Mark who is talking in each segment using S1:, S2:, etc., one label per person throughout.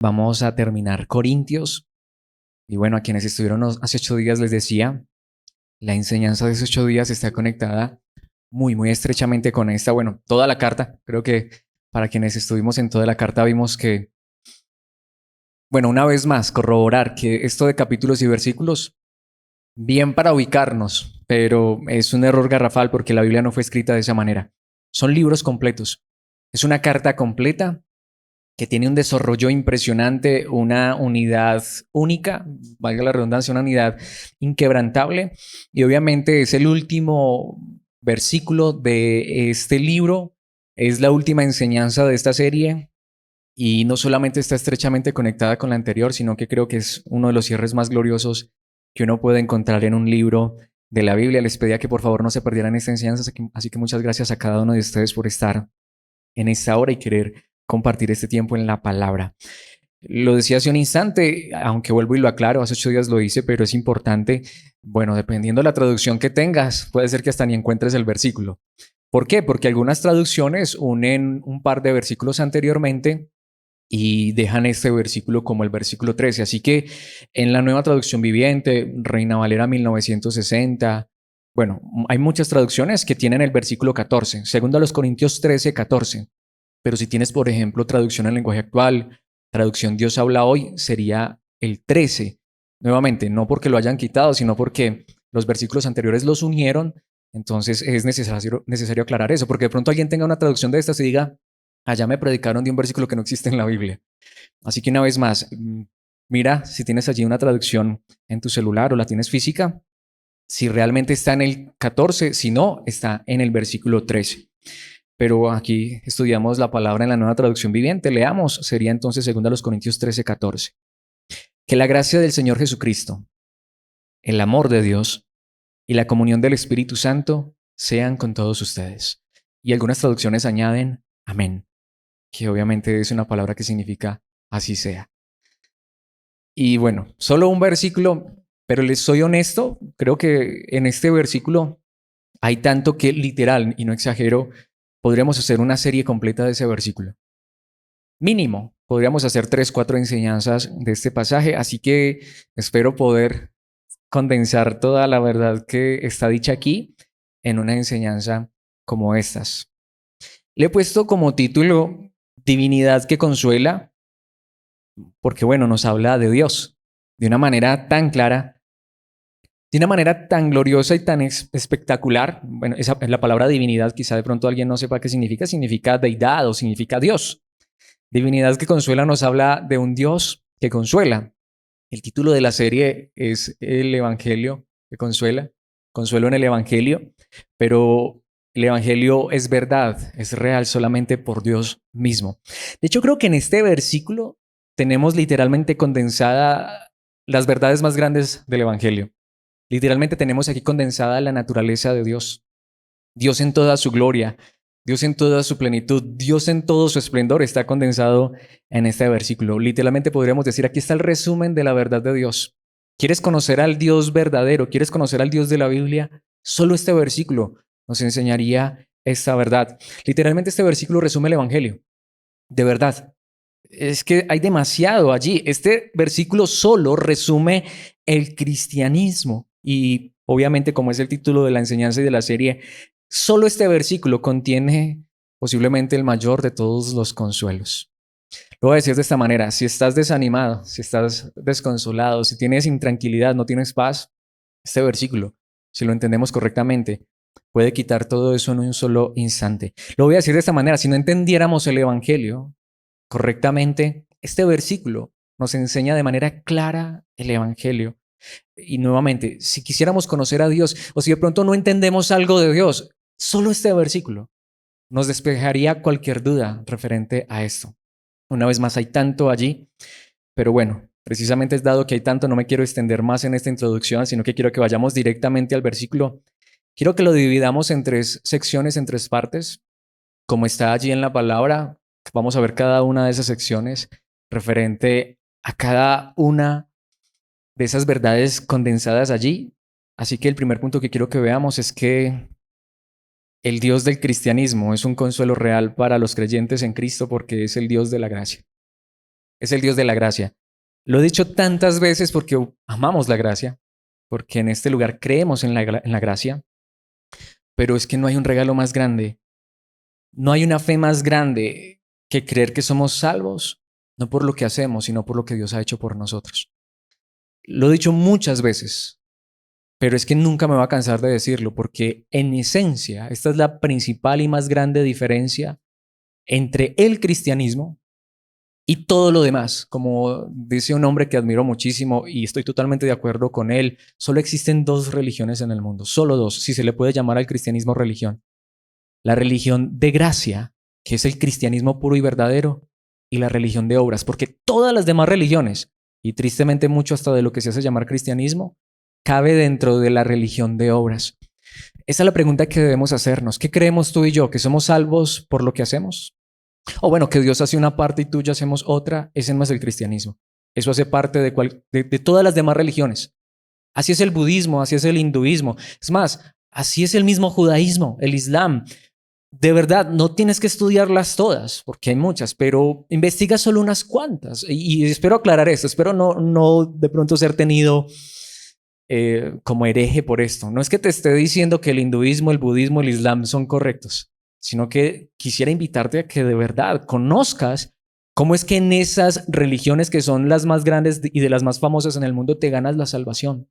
S1: Vamos a terminar Corintios. Y bueno, a quienes estuvieron hace 8 días les decía, la enseñanza de esos 8 días está conectada muy estrechamente con esta. Bueno, toda la carta. Creo que para quienes estuvimos en toda la carta vimos que, bueno, una vez más, corroborar que esto de capítulos y versículos, bien para ubicarnos, pero es un error garrafal porque la Biblia no fue escrita de esa manera. Son libros completos. Es una carta completa que tiene un desarrollo impresionante, una unidad única, valga la redundancia, una unidad inquebrantable. Y obviamente es el último versículo de este libro, es la última enseñanza de esta serie. Y no solamente está estrechamente conectada con la anterior, sino que creo que es uno de los cierres más gloriosos que uno puede encontrar en un libro de la Biblia. Les pedía que por favor no se perdieran esta enseñanza, así que muchas gracias a cada uno de ustedes por estar en esta hora y querer compartir este tiempo en la palabra. Lo decía hace un instante, aunque vuelvo y lo aclaro, hace 8 días lo hice, pero es importante, bueno, dependiendo de la traducción que tengas, puede ser que hasta ni encuentres el versículo. ¿Por qué? Porque algunas traducciones unen un par de versículos anteriormente y dejan este versículo como el versículo 13. Así que en la nueva traducción viviente, Reina Valera 1960, bueno, hay muchas traducciones que tienen el versículo 14, segundo a los Corintios 13, 14. Pero si tienes, por ejemplo, traducción al lenguaje actual, traducción Dios habla hoy, sería el 13. Nuevamente, no porque lo hayan quitado, sino porque los versículos anteriores los unieron. Entonces es necesario aclarar eso, porque de pronto alguien tenga una traducción de estas y diga, allá me predicaron de un versículo que no existe en la Biblia. Así que una vez más, mira si tienes allí una traducción en tu celular o la tienes física, si realmente está en el 14, si no, está en el versículo 13. Pero aquí estudiamos la palabra en la nueva traducción viviente. Leamos, sería entonces 2 Corintios 13, 14. Que la gracia del Señor Jesucristo, el amor de Dios y la comunión del Espíritu Santo sean con todos ustedes. Y algunas traducciones añaden amén, que obviamente es una palabra que significa así sea. Y bueno, solo un versículo, pero les soy honesto, creo que en este versículo hay tanto que literal, y no exagero, podríamos hacer una serie completa de ese versículo. Mínimo, podríamos hacer 3, 4 enseñanzas de este pasaje, así que espero poder condensar toda la verdad que está dicha aquí en una enseñanza como estas. Le he puesto como título Divinidad que consuela, porque bueno, nos habla de Dios de una manera tan clara, de una manera tan gloriosa y tan espectacular. Bueno, la palabra divinidad, quizá de pronto alguien no sepa qué significa, significa deidad o significa Dios. Divinidad que consuela nos habla de un Dios que consuela. El título de la serie es El Evangelio que consuela, consuelo en el Evangelio, pero el Evangelio es verdad, es real solamente por Dios mismo. De hecho, creo que en este versículo tenemos literalmente condensada las verdades más grandes del Evangelio. Literalmente tenemos aquí condensada la naturaleza de Dios. Dios en toda su gloria, Dios en toda su plenitud, Dios en todo su esplendor está condensado en este versículo. Literalmente podríamos decir, aquí está el resumen de la verdad de Dios. ¿Quieres conocer al Dios verdadero? ¿Quieres conocer al Dios de la Biblia? Solo este versículo nos enseñaría esta verdad. Literalmente este versículo resume el Evangelio. De verdad. Es que hay demasiado allí. Este versículo solo resume el cristianismo. Y obviamente, como es el título de la enseñanza y de la serie, solo este versículo contiene posiblemente el mayor de todos los consuelos. Lo voy a decir de esta manera, si estás desanimado, si estás desconsolado, si tienes intranquilidad, no tienes paz, este versículo, si lo entendemos correctamente, puede quitar todo eso en un solo instante. Lo voy a decir de esta manera, si no entendiéramos el Evangelio correctamente, este versículo nos enseña de manera clara el Evangelio. Y nuevamente, si quisiéramos conocer a Dios o si de pronto no entendemos algo de Dios, solo este versículo nos despejaría cualquier duda referente a esto. Una vez más, hay tanto allí, pero bueno, precisamente es dado que hay tanto, no me quiero extender más en esta introducción, sino que quiero que vayamos directamente al versículo. Quiero que lo dividamos en 3 secciones, en 3 partes, como está allí en la palabra. Vamos a ver cada una de esas secciones referente a cada una de esas verdades condensadas allí. Así que el primer punto que quiero que veamos es que el Dios del cristianismo es un consuelo real para los creyentes en Cristo porque es el Dios de la gracia. es el Dios de la gracia. Lo he dicho tantas veces porque amamos la gracia, porque en este lugar creemos en la gracia, pero es que no hay un regalo más grande, no hay una fe más grande que creer que somos salvos, no por lo que hacemos, sino por lo que Dios ha hecho por nosotros. Lo he dicho muchas veces, pero es que nunca me va a cansar de decirlo, porque en esencia, esta es la principal y más grande diferencia entre el cristianismo y todo lo demás. Como dice un hombre que admiro muchísimo y estoy totalmente de acuerdo con él, solo existen dos religiones en el mundo, solo dos, si se le puede llamar al cristianismo religión. La religión de gracia, que es el cristianismo puro y verdadero, y la religión de obras, porque todas las demás religiones, y tristemente mucho hasta de lo que se hace llamar cristianismo, cabe dentro de la religión de obras. Esa es la pregunta que debemos hacernos. ¿Qué creemos tú y yo? ¿Que somos salvos por lo que hacemos? O bueno, que Dios hace una parte y tú y yo hacemos otra. Ese no es el cristianismo. Eso hace parte de todas las demás religiones. Así es el budismo, así es el hinduismo. Es más, así es el mismo judaísmo, el islam. De verdad, no tienes que estudiarlas todas, porque hay muchas, pero investiga solo unas cuantas. Y espero aclarar esto, espero no de pronto ser tenido como hereje por esto. No es que te esté diciendo que el hinduismo, el budismo, el islam son correctos, sino que quisiera invitarte a que de verdad conozcas cómo es que en esas religiones que son las más grandes y de las más famosas en el mundo te ganas la salvación.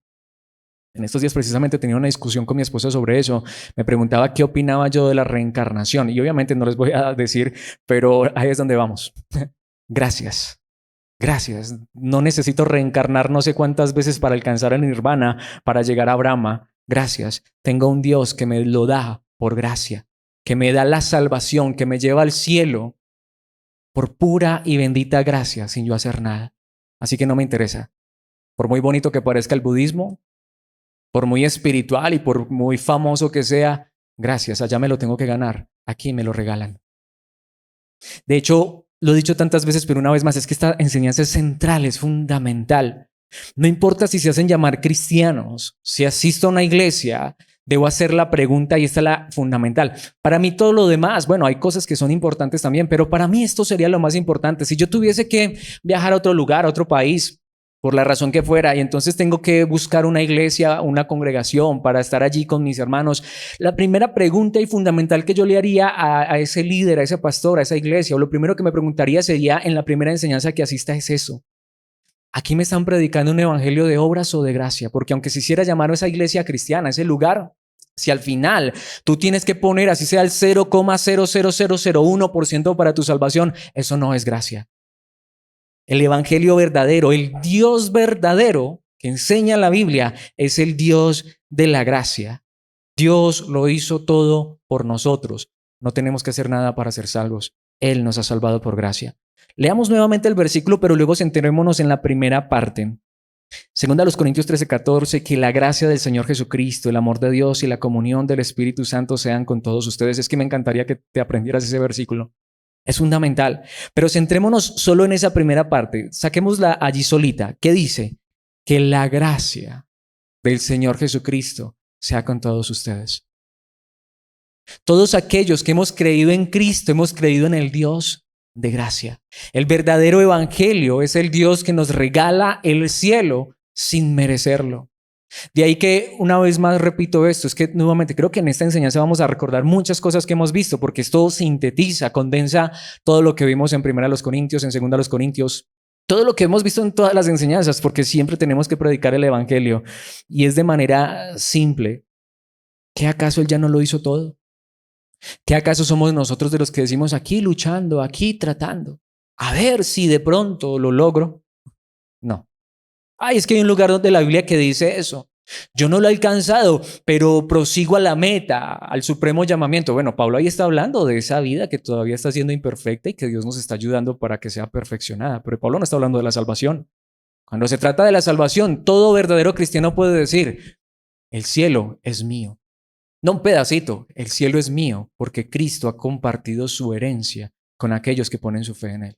S1: En estos días precisamente tenía una discusión con mi esposa sobre eso. Me preguntaba qué opinaba yo de la reencarnación y obviamente no les voy a decir, pero ahí es donde vamos. Gracias. Gracias. No necesito reencarnar no sé cuántas veces para alcanzar el nirvana, para llegar a Brahma. Gracias. Tengo un Dios que me lo da por gracia, que me da la salvación, que me lleva al cielo por pura y bendita gracia, sin yo hacer nada. Así que no me interesa. Por muy bonito que parezca el budismo, por muy espiritual y por muy famoso que sea, gracias, allá me lo tengo que ganar. Aquí me lo regalan. De hecho, lo he dicho tantas veces, pero una vez más, es que esta enseñanza es central, es fundamental. No importa si se hacen llamar cristianos, si asisto a una iglesia, debo hacer la pregunta y esta es la fundamental. Para mí todo lo demás, bueno, hay cosas que son importantes también, pero para mí esto sería lo más importante. Si yo tuviese que viajar a otro lugar, a otro país, por la razón que fuera, y entonces tengo que buscar una iglesia, una congregación para estar allí con mis hermanos, la primera pregunta y fundamental que yo le haría a ese líder, a ese pastor, a esa iglesia, o lo primero que me preguntaría sería en la primera enseñanza que asista es eso. ¿Aquí me están predicando un evangelio de obras o de gracia? Porque aunque se hiciera llamar a esa iglesia cristiana, ese lugar, si al final tú tienes que poner así sea el 0,00001% para tu salvación, eso no es gracia. El evangelio verdadero, el Dios verdadero que enseña la Biblia es el Dios de la gracia. Dios lo hizo todo por nosotros. No tenemos que hacer nada para ser salvos. Él nos ha salvado por gracia. Leamos nuevamente el versículo, pero luego centrémonos en la primera parte. Segunda a los Corintios 13:14, que la gracia del Señor Jesucristo, el amor de Dios y la comunión del Espíritu Santo sean con todos ustedes. Es que me encantaría que te aprendieras ese versículo. Es fundamental, pero centrémonos solo en esa primera parte. Saquémosla allí solita. ¿Qué dice? Que la gracia del Señor Jesucristo sea con todos ustedes. Todos aquellos que hemos creído en Cristo, hemos creído en el Dios de gracia. El verdadero evangelio es el Dios que nos regala el cielo sin merecerlo. De ahí que una vez más repito esto, es que nuevamente creo que en esta enseñanza vamos a recordar muchas cosas que hemos visto, porque esto sintetiza, condensa todo lo que vimos en 1 Corintios, en 2 Corintios, todo lo que hemos visto en todas las enseñanzas, porque siempre tenemos que predicar el evangelio y es de manera simple. ¿Qué acaso Él ya no lo hizo todo? ¿Qué acaso somos nosotros de los que decimos aquí luchando, aquí tratando? A ver si de pronto lo logro. No. Ay, es que hay un lugar donde la Biblia que dice eso. Yo no lo he alcanzado, pero prosigo a la meta, al supremo llamamiento. Bueno, Pablo ahí está hablando de esa vida que todavía está siendo imperfecta y que Dios nos está ayudando para que sea perfeccionada. Pero Pablo no está hablando de la salvación. Cuando se trata de la salvación, todo verdadero cristiano puede decir, el cielo es mío. No un pedacito, el cielo es mío porque Cristo ha compartido su herencia con aquellos que ponen su fe en Él.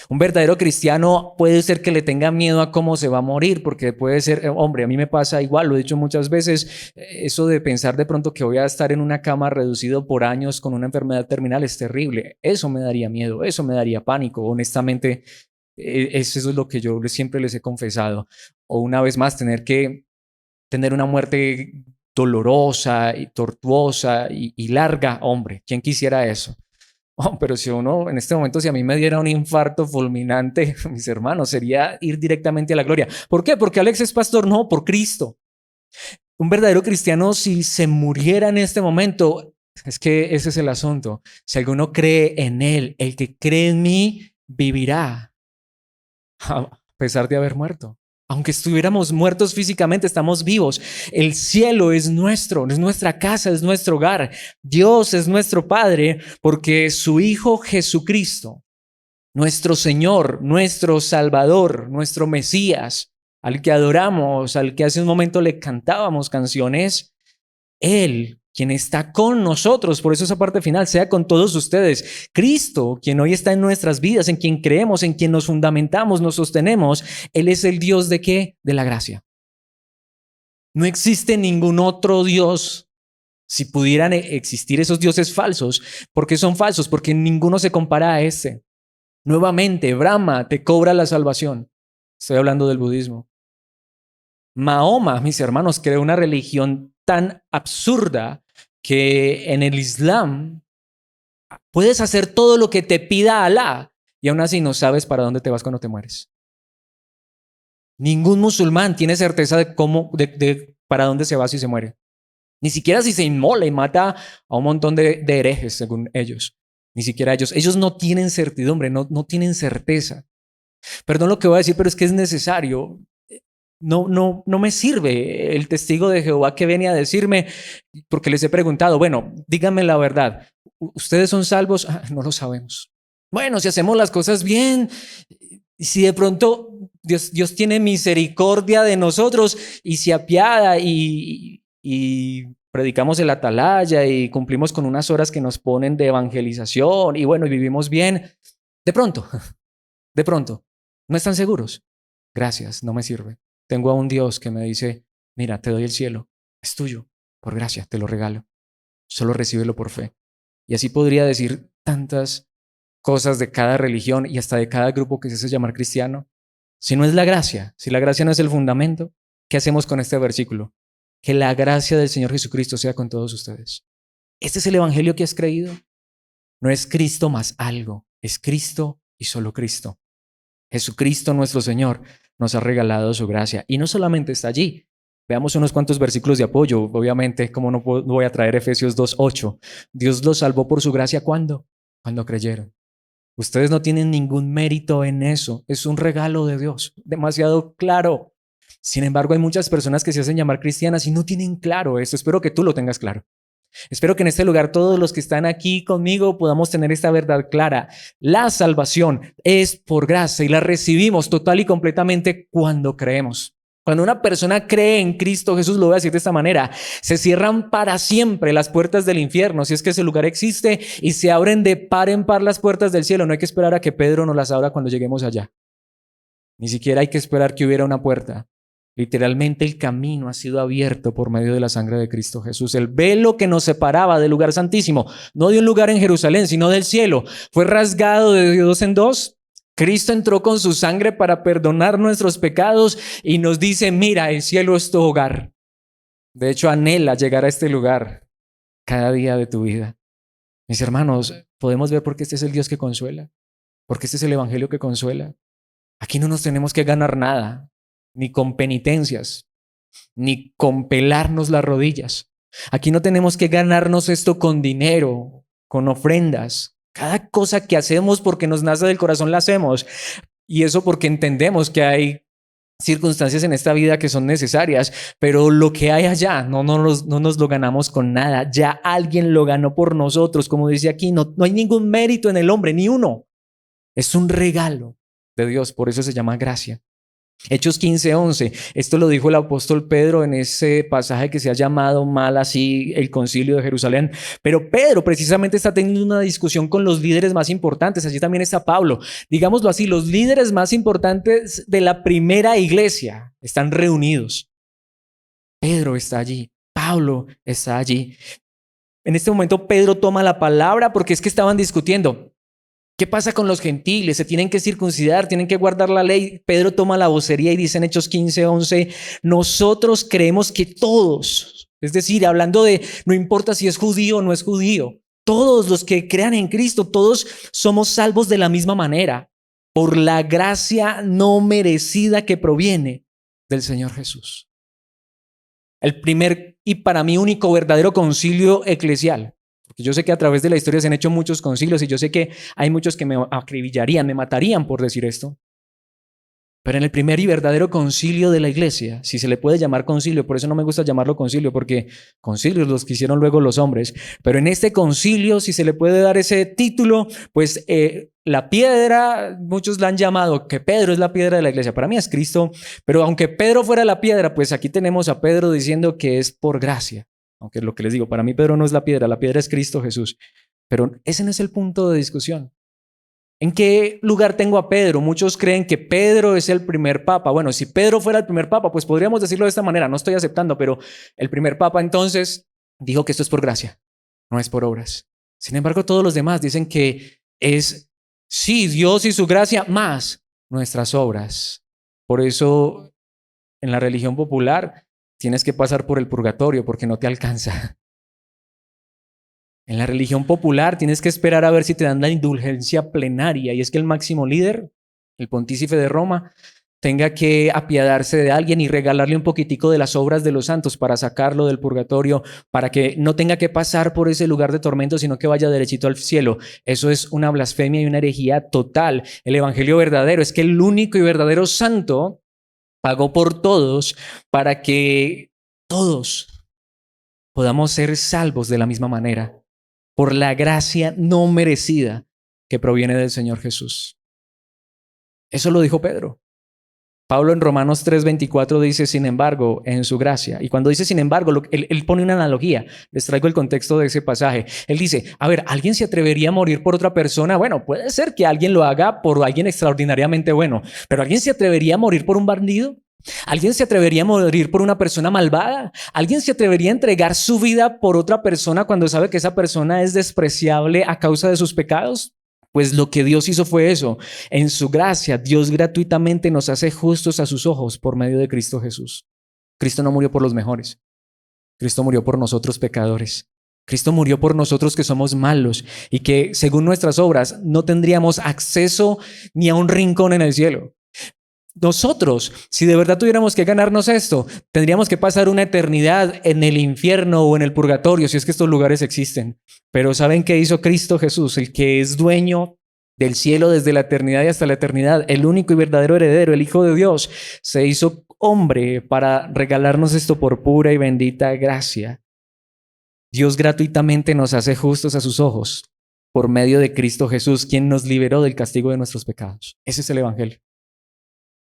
S1: Un verdadero cristiano puede ser que le tenga miedo a cómo se va a morir, porque puede ser, hombre, a mí me pasa igual, lo he dicho muchas veces, eso de pensar de pronto que voy a estar en una cama reducido por años con una enfermedad terminal es terrible. Eso me daría miedo, eso me daría pánico, honestamente. Eso es lo que yo siempre les he confesado. O una vez más, tener que tener una muerte dolorosa y tortuosa y larga, hombre, ¿quién quisiera eso? Oh, pero si uno en este momento, si a mí me diera un infarto fulminante, mis hermanos, sería ir directamente a la gloria. ¿Por qué? Porque Alex es pastor, no, por Cristo. Un verdadero cristiano, si se muriera en este momento, es que ese es el asunto. Si alguno cree en Él, el que cree en mí, vivirá a pesar de haber muerto. Aunque estuviéramos muertos físicamente, estamos vivos. El cielo es nuestro, es nuestra casa, es nuestro hogar. Dios es nuestro Padre porque su Hijo Jesucristo, nuestro Señor, nuestro Salvador, nuestro Mesías, al que adoramos, al que hace un momento le cantábamos canciones, Él, quien está con nosotros, por eso esa parte final, sea con todos ustedes. Cristo, quien hoy está en nuestras vidas, en quien creemos, en quien nos fundamentamos, nos sostenemos, Él es el Dios ¿de qué? De la gracia. No existe ningún otro Dios. Si pudieran existir esos dioses falsos, ¿por qué son falsos? Porque ninguno se compara a ese. Nuevamente, Brahma te cobra la salvación. Estoy hablando del budismo. Mahoma, mis hermanos, creó una religión tan absurda que en el Islam puedes hacer todo lo que te pida Alá y aún así no sabes para dónde te vas cuando te mueres. Ningún musulmán tiene certeza de cómo, para dónde se va si se muere. Ni siquiera si se inmola y mata a un montón de herejes, según ellos. Ni siquiera ellos. Ellos no tienen certidumbre, no tienen certeza. Perdón lo que voy a decir, pero es que es necesario. No me sirve el testigo de Jehová que viene a decirme, porque les he preguntado, bueno, díganme la verdad, ¿ustedes son salvos? No lo sabemos. Bueno, si hacemos las cosas bien, si de pronto Dios tiene misericordia de nosotros y se apiada y predicamos el atalaya y cumplimos con unas horas que nos ponen de evangelización y bueno, y vivimos bien, de pronto, ¿no están seguros? Gracias, no me sirve. Tengo a un Dios que me dice, mira, te doy el cielo, es tuyo, por gracia, te lo regalo. Solo recíbelo por fe. Y así podría decir tantas cosas de cada religión y hasta de cada grupo que se hace llamar cristiano. Si no es la gracia, si la gracia no es el fundamento, ¿qué hacemos con este versículo? Que la gracia del Señor Jesucristo sea con todos ustedes. ¿Este es el evangelio que has creído? No es Cristo más algo, es Cristo y solo Cristo. Jesucristo nuestro Señor nos ha regalado su gracia y no solamente está allí. Veamos unos cuantos versículos de apoyo. Obviamente, como no voy a traer Efesios 2:8. Dios los salvó por su gracia, ¿cuándo? Cuando creyeron. Ustedes no tienen ningún mérito en eso. Es un regalo de Dios, demasiado claro. Sin embargo, hay muchas personas que se hacen llamar cristianas y no tienen claro eso. Espero que tú lo tengas claro. Espero que en este lugar todos los que están aquí conmigo podamos tener esta verdad clara. La salvación es por gracia y la recibimos total y completamente cuando creemos. Cuando una persona cree en Cristo Jesús, lo voy a decir de esta manera, se cierran para siempre las puertas del infierno, si es que ese lugar existe, y se abren de par en par las puertas del cielo. No hay que esperar a que Pedro nos las abra cuando lleguemos allá. Ni siquiera hay que esperar que hubiera una puerta. Literalmente el camino ha sido abierto por medio de la sangre de Cristo Jesús. El velo que nos separaba del lugar santísimo, no de un lugar en Jerusalén, sino del cielo, fue rasgado de dos en dos. Cristo entró con su sangre para perdonar nuestros pecados y nos dice, mira, el cielo es tu hogar. De hecho, anhela llegar a este lugar cada día de tu vida. Mis hermanos, podemos ver por qué este es el Dios que consuela, porque este es el evangelio que consuela. Aquí no nos tenemos que ganar nada, ni con penitencias, ni con pelarnos las rodillas. Aquí no tenemos que ganarnos esto con dinero, con ofrendas. Cada cosa que hacemos porque nos nace del corazón la hacemos. Y eso porque entendemos que hay circunstancias en esta vida que son necesarias, pero lo que hay allá no nos lo ganamos con nada. Ya alguien lo ganó por nosotros. Como dice aquí, no hay ningún mérito en el hombre, ni uno. Es un regalo de Dios, por eso se llama gracia. Hechos 15:11, esto lo dijo el apóstol Pedro en ese pasaje que se ha llamado mal así el concilio de Jerusalén, pero Pedro precisamente está teniendo una discusión con los líderes más importantes, allí también está Pablo, digámoslo así, los líderes más importantes de la primera iglesia están reunidos. Pedro está allí, Pablo está allí. En este momento Pedro toma la palabra porque es que estaban discutiendo. ¿Qué pasa con los gentiles? Se tienen que circuncidar, tienen que guardar la ley. Pedro toma la vocería y dice en Hechos 15:11, nosotros creemos que todos, es decir, hablando de no importa si es judío o no es judío, todos los que crean en Cristo, todos somos salvos de la misma manera, por la gracia no merecida que proviene del Señor Jesús. El primer y para mí único verdadero concilio eclesial. Porque yo sé que a través de la historia se han hecho muchos concilios y yo sé que hay muchos que me acribillarían, me matarían por decir esto. Pero en el primer y verdadero concilio de la iglesia, si se le puede llamar concilio, por eso no me gusta llamarlo concilio, porque concilios los que hicieron luego los hombres, pero en este concilio, si se le puede dar ese título, pues la piedra, muchos la han llamado que Pedro es la piedra de la iglesia, para mí es Cristo, pero aunque Pedro fuera la piedra, pues aquí tenemos a Pedro diciendo que es por gracia, aunque lo que les digo, para mí Pedro no es la piedra es Cristo Jesús, pero ese no es el punto de discusión. ¿En qué lugar tengo a Pedro? Muchos creen que Pedro es el primer papa. Bueno, si Pedro fuera el primer papa, pues podríamos decirlo de esta manera. No estoy aceptando, pero el primer papa entonces dijo que esto es por gracia, no es por obras. Sin embargo, todos los demás dicen que es, sí, Dios y su gracia, más nuestras obras. Por eso, en la religión popular, tienes que pasar por el purgatorio porque no te alcanza. En la religión popular tienes que esperar a ver si te dan la indulgencia plenaria y es que el máximo líder, el pontífice de Roma, tenga que apiadarse de alguien y regalarle un poquitico de las obras de los santos para sacarlo del purgatorio, para que no tenga que pasar por ese lugar de tormento, sino que vaya derechito al cielo. Eso es una blasfemia y una herejía total. El evangelio verdadero es que el único y verdadero santo pagó por todos para que todos podamos ser salvos de la misma manera, por la gracia no merecida que proviene del Señor Jesús. Eso lo dijo Pedro. Pablo en Romanos 3:24 dice, sin embargo, en su gracia. Y cuando dice sin embargo, él pone una analogía. Les traigo el contexto de ese pasaje. Él dice, a ver, ¿alguien se atrevería a morir por otra persona? Bueno, puede ser que alguien lo haga por alguien extraordinariamente bueno, pero ¿alguien se atrevería a morir por un bandido? ¿Alguien se atrevería a morir por una persona malvada? ¿Alguien se atrevería a entregar su vida por otra persona cuando sabe que esa persona es despreciable a causa de sus pecados? Pues lo que Dios hizo fue eso. En su gracia, Dios gratuitamente nos hace justos a sus ojos por medio de Cristo Jesús. Cristo no murió por los mejores. Cristo murió por nosotros pecadores. Cristo murió por nosotros que somos malos y que según nuestras obras no tendríamos acceso ni a un rincón en el cielo. Nosotros, si de verdad tuviéramos que ganarnos esto, tendríamos que pasar una eternidad en el infierno o en el purgatorio, si es que estos lugares existen. Pero ¿saben qué hizo Cristo Jesús? El que es dueño del cielo desde la eternidad y hasta la eternidad, el único y verdadero heredero, el Hijo de Dios, se hizo hombre para regalarnos esto por pura y bendita gracia. Dios gratuitamente nos hace justos a sus ojos por medio de Cristo Jesús, quien nos liberó del castigo de nuestros pecados. Ese es el evangelio.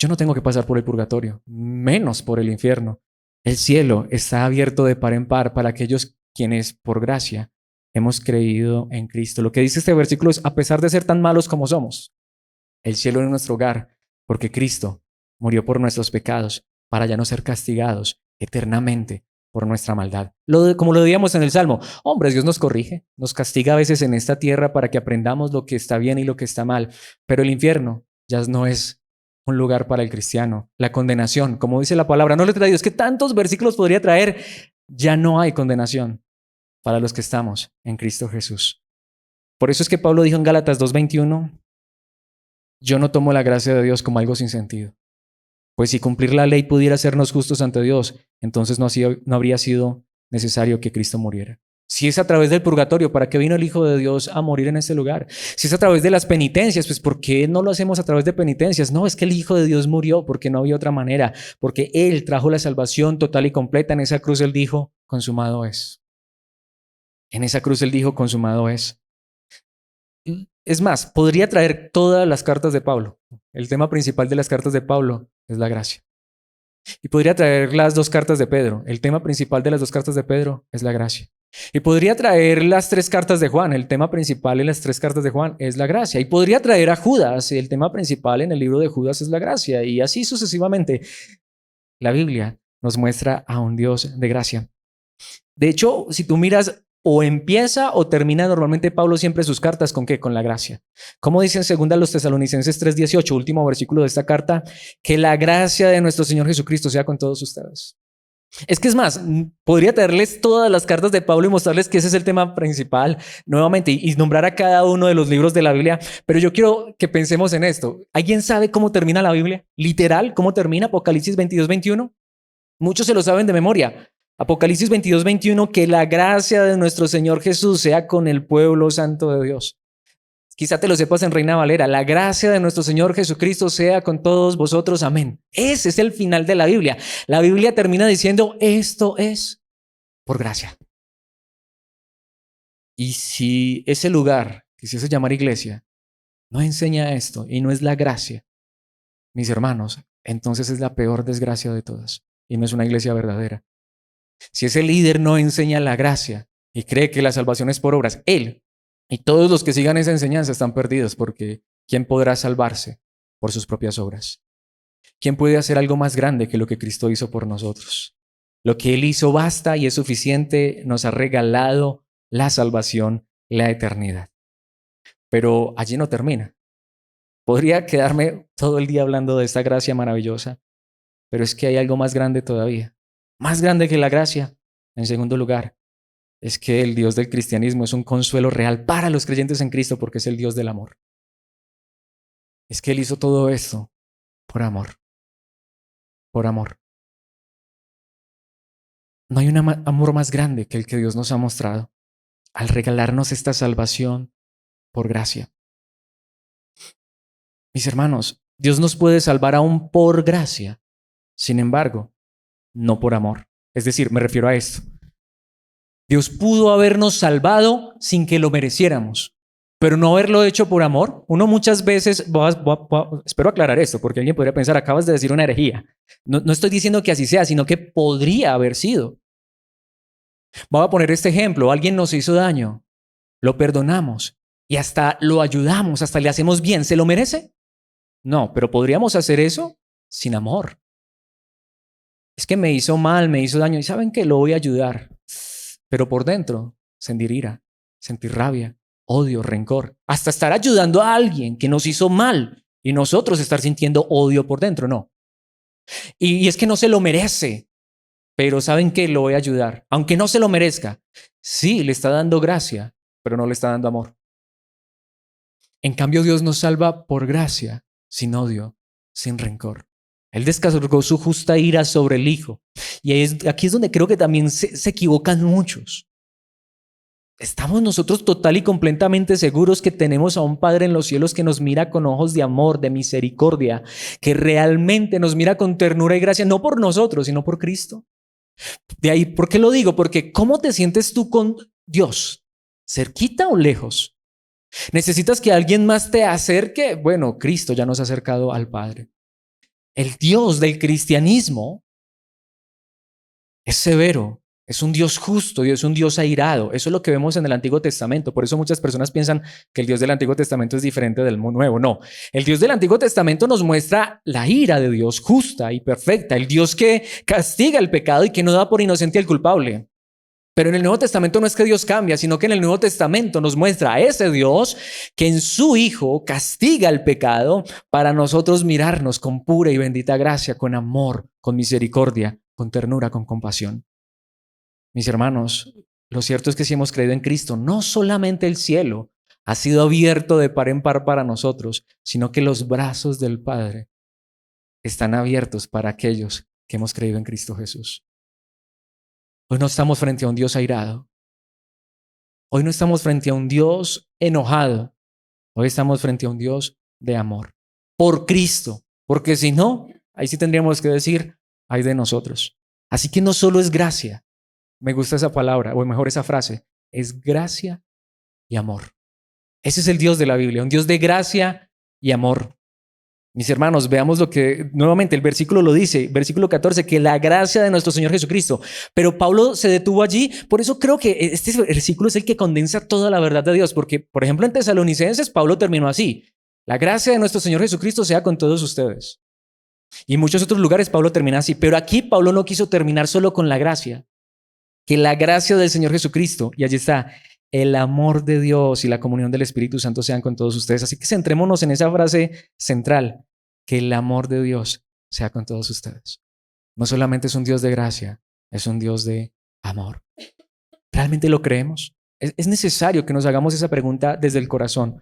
S1: Yo no tengo que pasar por el purgatorio, menos por el infierno. El cielo está abierto de par en par para aquellos quienes, por gracia, hemos creído en Cristo. Lo que dice este versículo es, a pesar de ser tan malos como somos, el cielo es nuestro hogar, porque Cristo murió por nuestros pecados, para ya no ser castigados eternamente por nuestra maldad. Como lo decíamos en el Salmo, hombre, Dios nos corrige, nos castiga a veces en esta tierra para que aprendamos lo que está bien y lo que está mal, pero el infierno ya no es un lugar para el cristiano. La condenación, como dice la palabra, no le he traído, es que tantos versículos podría traer, ya no hay condenación para los que estamos en Cristo Jesús. Por eso es que Pablo dijo en Gálatas 2:21, yo no tomo la gracia de Dios como algo sin sentido. Pues si cumplir la ley pudiera hacernos justos ante Dios, entonces no habría sido necesario que Cristo muriera. Si es a través del purgatorio, ¿para qué vino el Hijo de Dios a morir en ese lugar? Si es a través de las penitencias, pues ¿por qué no lo hacemos a través de penitencias? No, es que el Hijo de Dios murió porque no había otra manera, porque Él trajo la salvación total y completa. En esa cruz Él dijo, consumado es. En esa cruz Él dijo, consumado es. Es más, podría traer todas las cartas de Pablo. El tema principal de las cartas de Pablo es la gracia. Y podría traer las dos cartas de Pedro. El tema principal de las dos cartas de Pedro es la gracia. Y podría traer las tres cartas de Juan. El tema principal en las tres cartas de Juan es la gracia. Y podría traer a Judas. El tema principal en el libro de Judas es la gracia. Y así sucesivamente. La Biblia nos muestra a un Dios de gracia. De hecho, si tú miras o empieza o termina normalmente Pablo siempre sus cartas ¿con qué? Con la gracia. Como dice en 2 Tesalonicenses 3:18, último versículo de esta carta, que la gracia de nuestro Señor Jesucristo sea con todos ustedes. Es más, podría traerles todas las cartas de Pablo y mostrarles que ese es el tema principal nuevamente y nombrar a cada uno de los libros de la Biblia, pero yo quiero que pensemos en esto. ¿Alguien sabe cómo termina la Biblia? Literal, ¿cómo termina Apocalipsis 22:21? Muchos se lo saben de memoria. Apocalipsis 22:21, que la gracia de nuestro Señor Jesús sea con el pueblo santo de Dios. Quizá te lo sepas en Reina Valera. La gracia de nuestro Señor Jesucristo sea con todos vosotros. Amén. Ese es el final de la Biblia. La Biblia termina diciendo, esto es por gracia. Y si ese lugar que se hace llamar iglesia no enseña esto y no es la gracia, mis hermanos, entonces es la peor desgracia de todas y no es una iglesia verdadera. Si ese líder no enseña la gracia y cree que la salvación es por obras, él y todos los que sigan esa enseñanza están perdidos, porque ¿quién podrá salvarse por sus propias obras? ¿Quién puede hacer algo más grande que lo que Cristo hizo por nosotros? Lo que Él hizo basta y es suficiente, nos ha regalado la salvación, la eternidad. Pero allí no termina. Podría quedarme todo el día hablando de esta gracia maravillosa, pero es que hay algo más grande todavía. Más grande que la gracia. En segundo lugar, es que el Dios del cristianismo es un consuelo real para los creyentes en Cristo porque es el Dios del amor. Es que Él hizo todo esto por amor. Por amor. No hay un amor más grande que el que Dios nos ha mostrado al regalarnos esta salvación por gracia. Mis hermanos, Dios nos puede salvar aún por gracia, sin embargo, no por amor. Es decir, me refiero a esto. Dios pudo habernos salvado sin que lo mereciéramos, pero no haberlo hecho por amor. Uno muchas veces, espero aclarar esto, porque alguien podría pensar, acabas de decir una herejía. No estoy diciendo que así sea, sino que podría haber sido. Voy a poner este ejemplo. Alguien nos hizo daño, lo perdonamos y hasta lo ayudamos, hasta le hacemos bien. ¿Se lo merece? No, pero podríamos hacer eso sin amor. Es que me hizo mal, me hizo daño y ¿saben qué? Lo voy a ayudar. Pero por dentro, sentir ira, sentir rabia, odio, rencor, hasta estar ayudando a alguien que nos hizo mal y nosotros estar sintiendo odio por dentro, no. Y es que no se lo merece, pero ¿saben qué? Lo voy a ayudar. Aunque no se lo merezca, sí, le está dando gracia, pero no le está dando amor. En cambio, Dios nos salva por gracia, sin odio, sin rencor. Él descargó su justa ira sobre el Hijo. Y aquí es donde creo que también se equivocan muchos. ¿Estamos nosotros total y completamente seguros que tenemos a un Padre en los cielos que nos mira con ojos de amor, de misericordia, que realmente nos mira con ternura y gracia, no por nosotros, sino por Cristo? De ahí, ¿por qué lo digo? Porque ¿cómo te sientes tú con Dios? ¿Cerquita o lejos? ¿Necesitas que alguien más te acerque? Bueno, Cristo ya nos ha acercado al Padre. El Dios del cristianismo es severo, es un Dios justo y es un Dios airado. Eso es lo que vemos en el Antiguo Testamento. Por eso muchas personas piensan que el Dios del Antiguo Testamento es diferente del Nuevo. No, el Dios del Antiguo Testamento nos muestra la ira de Dios justa y perfecta, el Dios que castiga el pecado y que no da por inocente al culpable. Pero en el Nuevo Testamento no es que Dios cambia, sino que en el Nuevo Testamento nos muestra a ese Dios que en su Hijo castiga el pecado para nosotros mirarnos con pura y bendita gracia, con amor, con misericordia, con ternura, con compasión. Mis hermanos, lo cierto es que si hemos creído en Cristo, no solamente el cielo ha sido abierto de par en par para nosotros, sino que los brazos del Padre están abiertos para aquellos que hemos creído en Cristo Jesús. Hoy no estamos frente a un Dios airado. Hoy no estamos frente a un Dios enojado. Hoy estamos frente a un Dios de amor. Por Cristo. Porque si no, ahí sí tendríamos que decir, ay de nosotros. Así que no solo es gracia. Me gusta esa palabra, o mejor esa frase. Es gracia y amor. Ese es el Dios de la Biblia. Un Dios de gracia y amor. Mis hermanos, veamos lo que nuevamente el versículo lo dice, versículo 14, que la gracia de nuestro Señor Jesucristo. Pero Pablo se detuvo allí, por eso creo que este versículo es el que condensa toda la verdad de Dios, porque por ejemplo en Tesalonicenses Pablo terminó así, la gracia de nuestro Señor Jesucristo sea con todos ustedes. Y en muchos otros lugares Pablo termina así, pero aquí Pablo no quiso terminar solo con la gracia, que la gracia del Señor Jesucristo, y allí está, el amor de Dios y la comunión del Espíritu Santo sean con todos ustedes. Así que centrémonos en esa frase central, que el amor de Dios sea con todos ustedes. No solamente es un Dios de gracia, es un Dios de amor. ¿Realmente lo creemos? Es necesario que nos hagamos esa pregunta desde el corazón.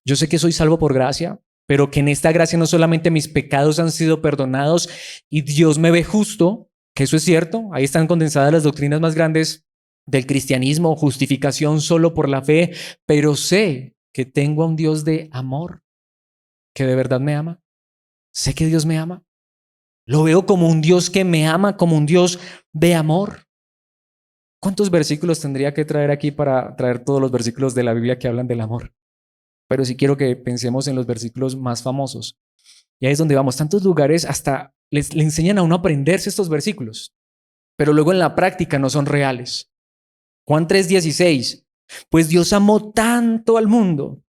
S1: Yo sé que soy salvo por gracia, pero que en esta gracia no solamente mis pecados han sido perdonados y Dios me ve justo, que eso es cierto, ahí están condensadas las doctrinas más grandes del cristianismo, justificación solo por la fe, pero sé que tengo a un Dios de amor, que de verdad me ama. Sé que Dios me ama. Lo veo como un Dios que me ama, como un Dios de amor. ¿Cuántos versículos tendría que traer aquí para traer todos los versículos de la Biblia que hablan del amor? Pero sí quiero que pensemos en los versículos más famosos. Y ahí es donde vamos. Tantos lugares hasta le enseñan a uno a aprenderse estos versículos, pero luego en la práctica no son reales. Juan 3:16. Pues Dios amó tanto al mundo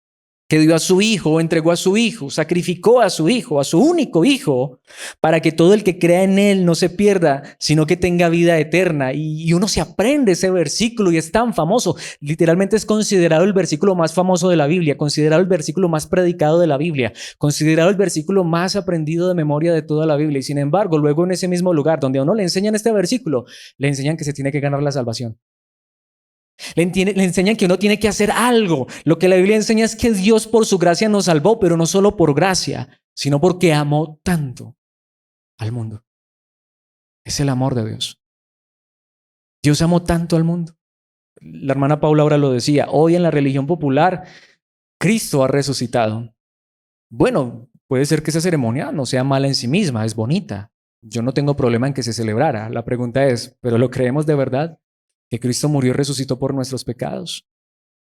S1: que dio a su hijo, entregó a su hijo, sacrificó a su hijo, a su único hijo, para que todo el que crea en él no se pierda, sino que tenga vida eterna. Y uno se aprende ese versículo y es tan famoso. Literalmente es considerado el versículo más famoso de la Biblia, considerado el versículo más predicado de la Biblia, considerado el versículo más aprendido de memoria de toda la Biblia. Y sin embargo, luego en ese mismo lugar donde a uno le enseñan este versículo, le enseñan que se tiene que ganar la salvación. Le enseñan que uno tiene que hacer algo. Lo que la Biblia enseña es que Dios por su gracia nos salvó, pero no solo por gracia, sino porque amó tanto al mundo. Es el amor de Dios. Dios amó tanto al mundo. La hermana Paula ahora lo decía, hoy en la religión popular, Cristo ha resucitado. Bueno, puede ser que esa ceremonia no sea mala en sí misma, es bonita. Yo no tengo problema en que se celebrara. La pregunta es, ¿pero lo creemos de verdad? ¿Que Cristo murió y resucitó por nuestros pecados?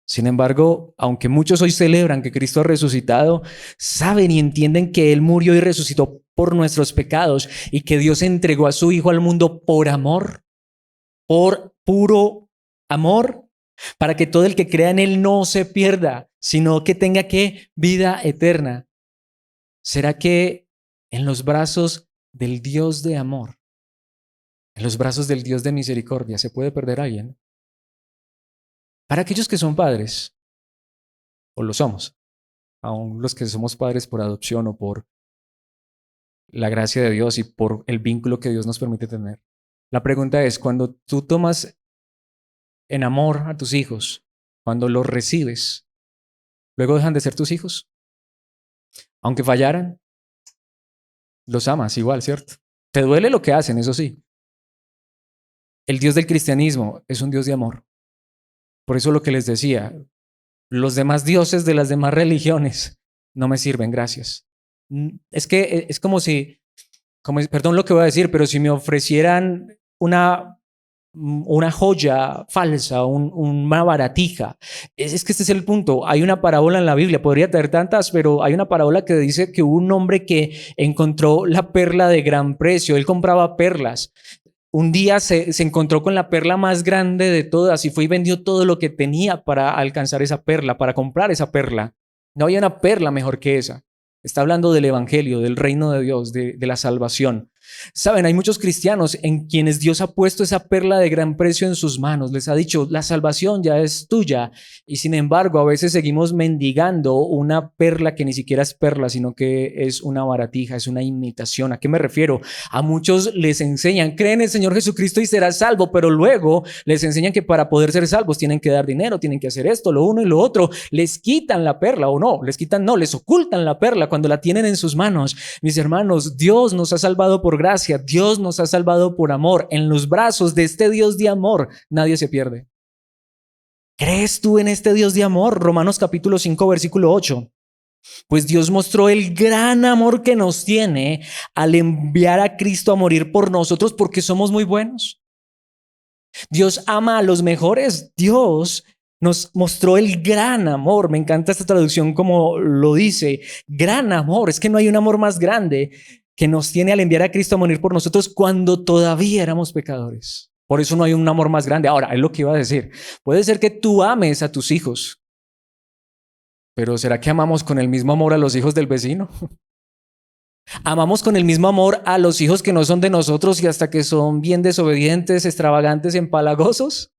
S1: Sin embargo, aunque muchos hoy celebran que Cristo ha resucitado, saben y entienden que Él murió y resucitó por nuestros pecados y que Dios entregó a su Hijo al mundo por amor, por puro amor, para que todo el que crea en Él no se pierda, sino que tenga ¿qué? Vida eterna. ¿Será que en los brazos del Dios de amor, en los brazos del Dios de misericordia, se puede perder a alguien? Para aquellos que son padres, o lo somos, aún los que somos padres por adopción o por la gracia de Dios y por el vínculo que Dios nos permite tener. La pregunta es, cuando tú tomas en amor a tus hijos, cuando los recibes, ¿luego dejan de ser tus hijos? Aunque fallaran, los amas igual, ¿cierto? Te duele lo que hacen, eso sí. El Dios del cristianismo es un Dios de amor. Por eso lo que les decía, los demás dioses de las demás religiones no me sirven, gracias. Es que es como si, perdón lo que voy a decir, pero si me ofrecieran una joya falsa, una baratija. Es que este es el punto. Hay una parábola en la Biblia, podría tener tantas, pero hay una parábola que dice que hubo un hombre que encontró la perla de gran precio. Él compraba perlas. Un día se encontró con la perla más grande de todas y fue y vendió todo lo que tenía para alcanzar esa perla, para comprar esa perla. No había una perla mejor que esa. Está hablando del evangelio, del reino de Dios, de la salvación. Saben, hay muchos cristianos en quienes Dios ha puesto esa perla de gran precio en sus manos. Les ha dicho, la salvación ya es tuya. Y sin embargo, a veces seguimos mendigando una perla que ni siquiera es perla, sino que es una baratija, es una imitación. ¿A qué me refiero? A muchos les enseñan, creen en el Señor Jesucristo y serás salvo, pero luego les enseñan que para poder ser salvos tienen que dar dinero, tienen que hacer esto, lo uno y lo otro. Les quitan la perla o no, les ocultan la perla cuando la tienen en sus manos. Mis hermanos, Dios nos ha salvado por gracia, Dios nos ha salvado por amor. En los brazos de este Dios de amor nadie se pierde. ¿Crees tú en este Dios de amor? Romanos capítulo 5, versículo 8. Pues Dios mostró el gran amor que nos tiene al enviar a Cristo a morir por nosotros porque somos muy buenos. Dios ama a los mejores. Dios nos mostró el gran amor. Me encanta esta traducción como lo dice. Gran amor. Es que no hay un amor más grande que nos tiene al enviar a Cristo a morir por nosotros cuando todavía éramos pecadores. Por eso no hay un amor más grande. Ahora, es lo que iba a decir. Puede ser que tú ames a tus hijos, pero ¿será que amamos con el mismo amor a los hijos del vecino? Amamos con el mismo amor a los hijos que no son de nosotros y hasta que son bien desobedientes, extravagantes, empalagosos.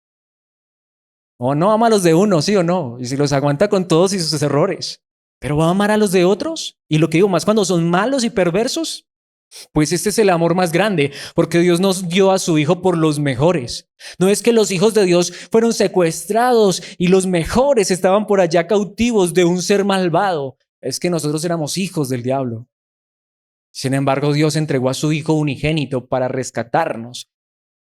S1: O no ama a los de uno, sí o no. Y si los aguanta con todos y sus errores. Pero va a amar a los de otros. Y lo que digo más cuando son malos y perversos. Pues este es el amor más grande, porque Dios nos dio a su Hijo por los mejores. No es que los hijos de Dios fueron secuestrados y los mejores estaban por allá cautivos de un ser malvado. Es que nosotros éramos hijos del diablo. Sin embargo, Dios entregó a su Hijo unigénito para rescatarnos.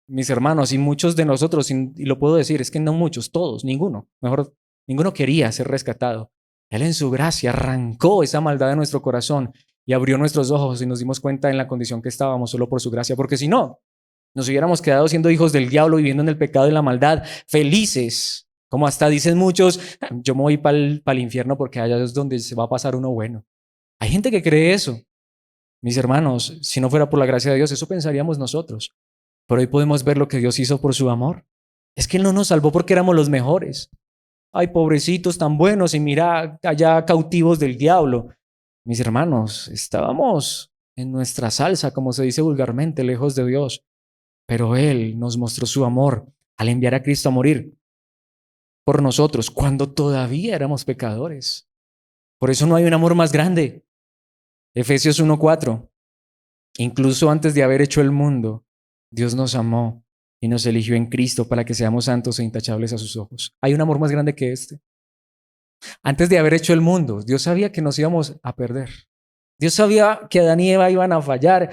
S1: Mis hermanos, y muchos de nosotros, y lo puedo decir, es que no muchos, todos, ninguno, mejor, ninguno quería ser rescatado. Él en su gracia arrancó esa maldad de nuestro corazón y abrió nuestros ojos y nos dimos cuenta en la condición que estábamos solo por su gracia, porque si no, nos hubiéramos quedado siendo hijos del diablo, viviendo en el pecado y la maldad, felices, como hasta dicen muchos, yo me voy para el infierno porque allá es donde se va a pasar uno bueno. Hay gente que cree eso. Mis hermanos, si no fuera por la gracia de Dios, eso pensaríamos nosotros. Pero hoy podemos ver lo que Dios hizo por su amor. Es que Él no nos salvó porque éramos los mejores. Ay, pobrecitos tan buenos y mira allá cautivos del diablo. Mis hermanos, estábamos en nuestra salsa, como se dice vulgarmente, lejos de Dios. Pero Él nos mostró su amor al enviar a Cristo a morir por nosotros cuando todavía éramos pecadores. Por eso no hay un amor más grande. Efesios 1:4. Incluso antes de haber hecho el mundo, Dios nos amó y nos eligió en Cristo para que seamos santos e intachables a sus ojos. ¿Hay un amor más grande que este? Antes de haber hecho el mundo, Dios sabía que nos íbamos a perder. Dios sabía que Adán y Eva iban a fallar.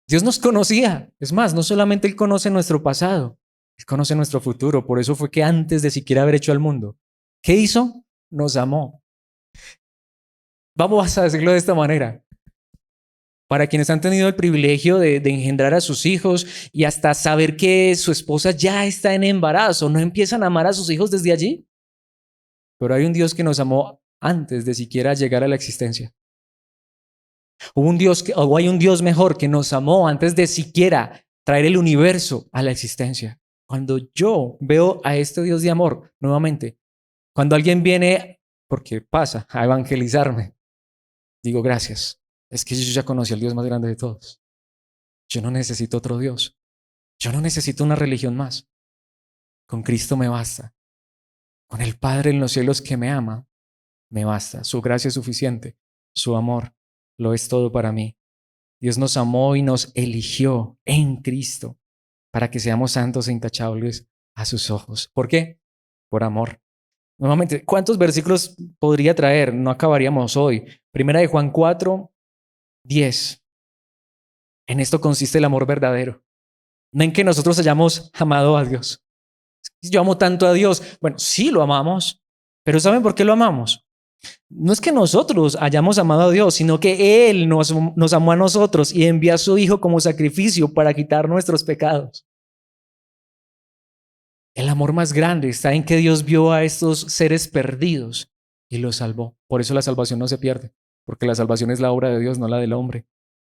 S1: Dios nos conocía. Es más, no solamente Él conoce nuestro pasado, Él conoce nuestro futuro. Por eso fue que antes de siquiera haber hecho el mundo, ¿qué hizo? Nos amó. Vamos a decirlo de esta manera. Para quienes han tenido el privilegio de engendrar a sus hijos y hasta saber que su esposa ya está en embarazo, ¿no empiezan a amar a sus hijos desde allí? Pero hay un Dios que nos amó antes de siquiera llegar a la existencia. Hay un Dios mejor que nos amó antes de siquiera traer el universo a la existencia. Cuando yo veo a este Dios de amor, nuevamente, cuando alguien viene, porque pasa, a evangelizarme, digo gracias. Es que yo ya conocí al Dios más grande de todos. Yo no necesito otro Dios. Yo no necesito una religión más. Con Cristo me basta. Con el Padre en los cielos que me ama, me basta. Su gracia es suficiente. Su amor lo es todo para mí. Dios nos amó y nos eligió en Cristo para que seamos santos e intachables a sus ojos. ¿Por qué? Por amor. Nuevamente, ¿cuántos versículos podría traer? No acabaríamos hoy. Primera de Juan 4:10. En esto consiste el amor verdadero. No en que nosotros hayamos amado a Dios. Yo amo tanto a Dios. Bueno, sí lo amamos, pero ¿saben por qué lo amamos? No es que nosotros hayamos amado a Dios, sino que Él nos amó a nosotros y envió a su Hijo como sacrificio para quitar nuestros pecados. El amor más grande está en que Dios vio a estos seres perdidos y los salvó. Por eso la salvación no se pierde, porque la salvación es la obra de Dios, no la del hombre.